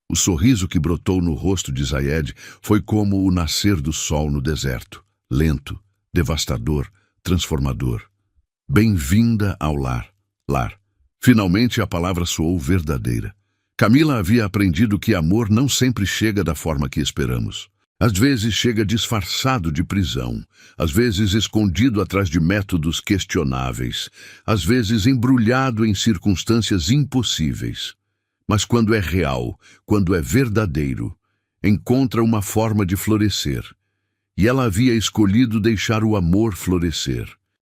O sorriso que brotou no rosto de Zayed foi como o nascer do sol no deserto, lento, devastador, transformador. Bem-vinda ao lar. Lar. Finalmente a palavra soou verdadeira. Camila havia aprendido que amor não sempre chega da forma que esperamos. Às vezes chega disfarçado de prisão, às vezes escondido atrás de métodos questionáveis, às vezes embrulhado em circunstâncias impossíveis. Mas quando é real, quando é verdadeiro, encontra uma forma de florescer. E ela havia escolhido deixar o amor florescer.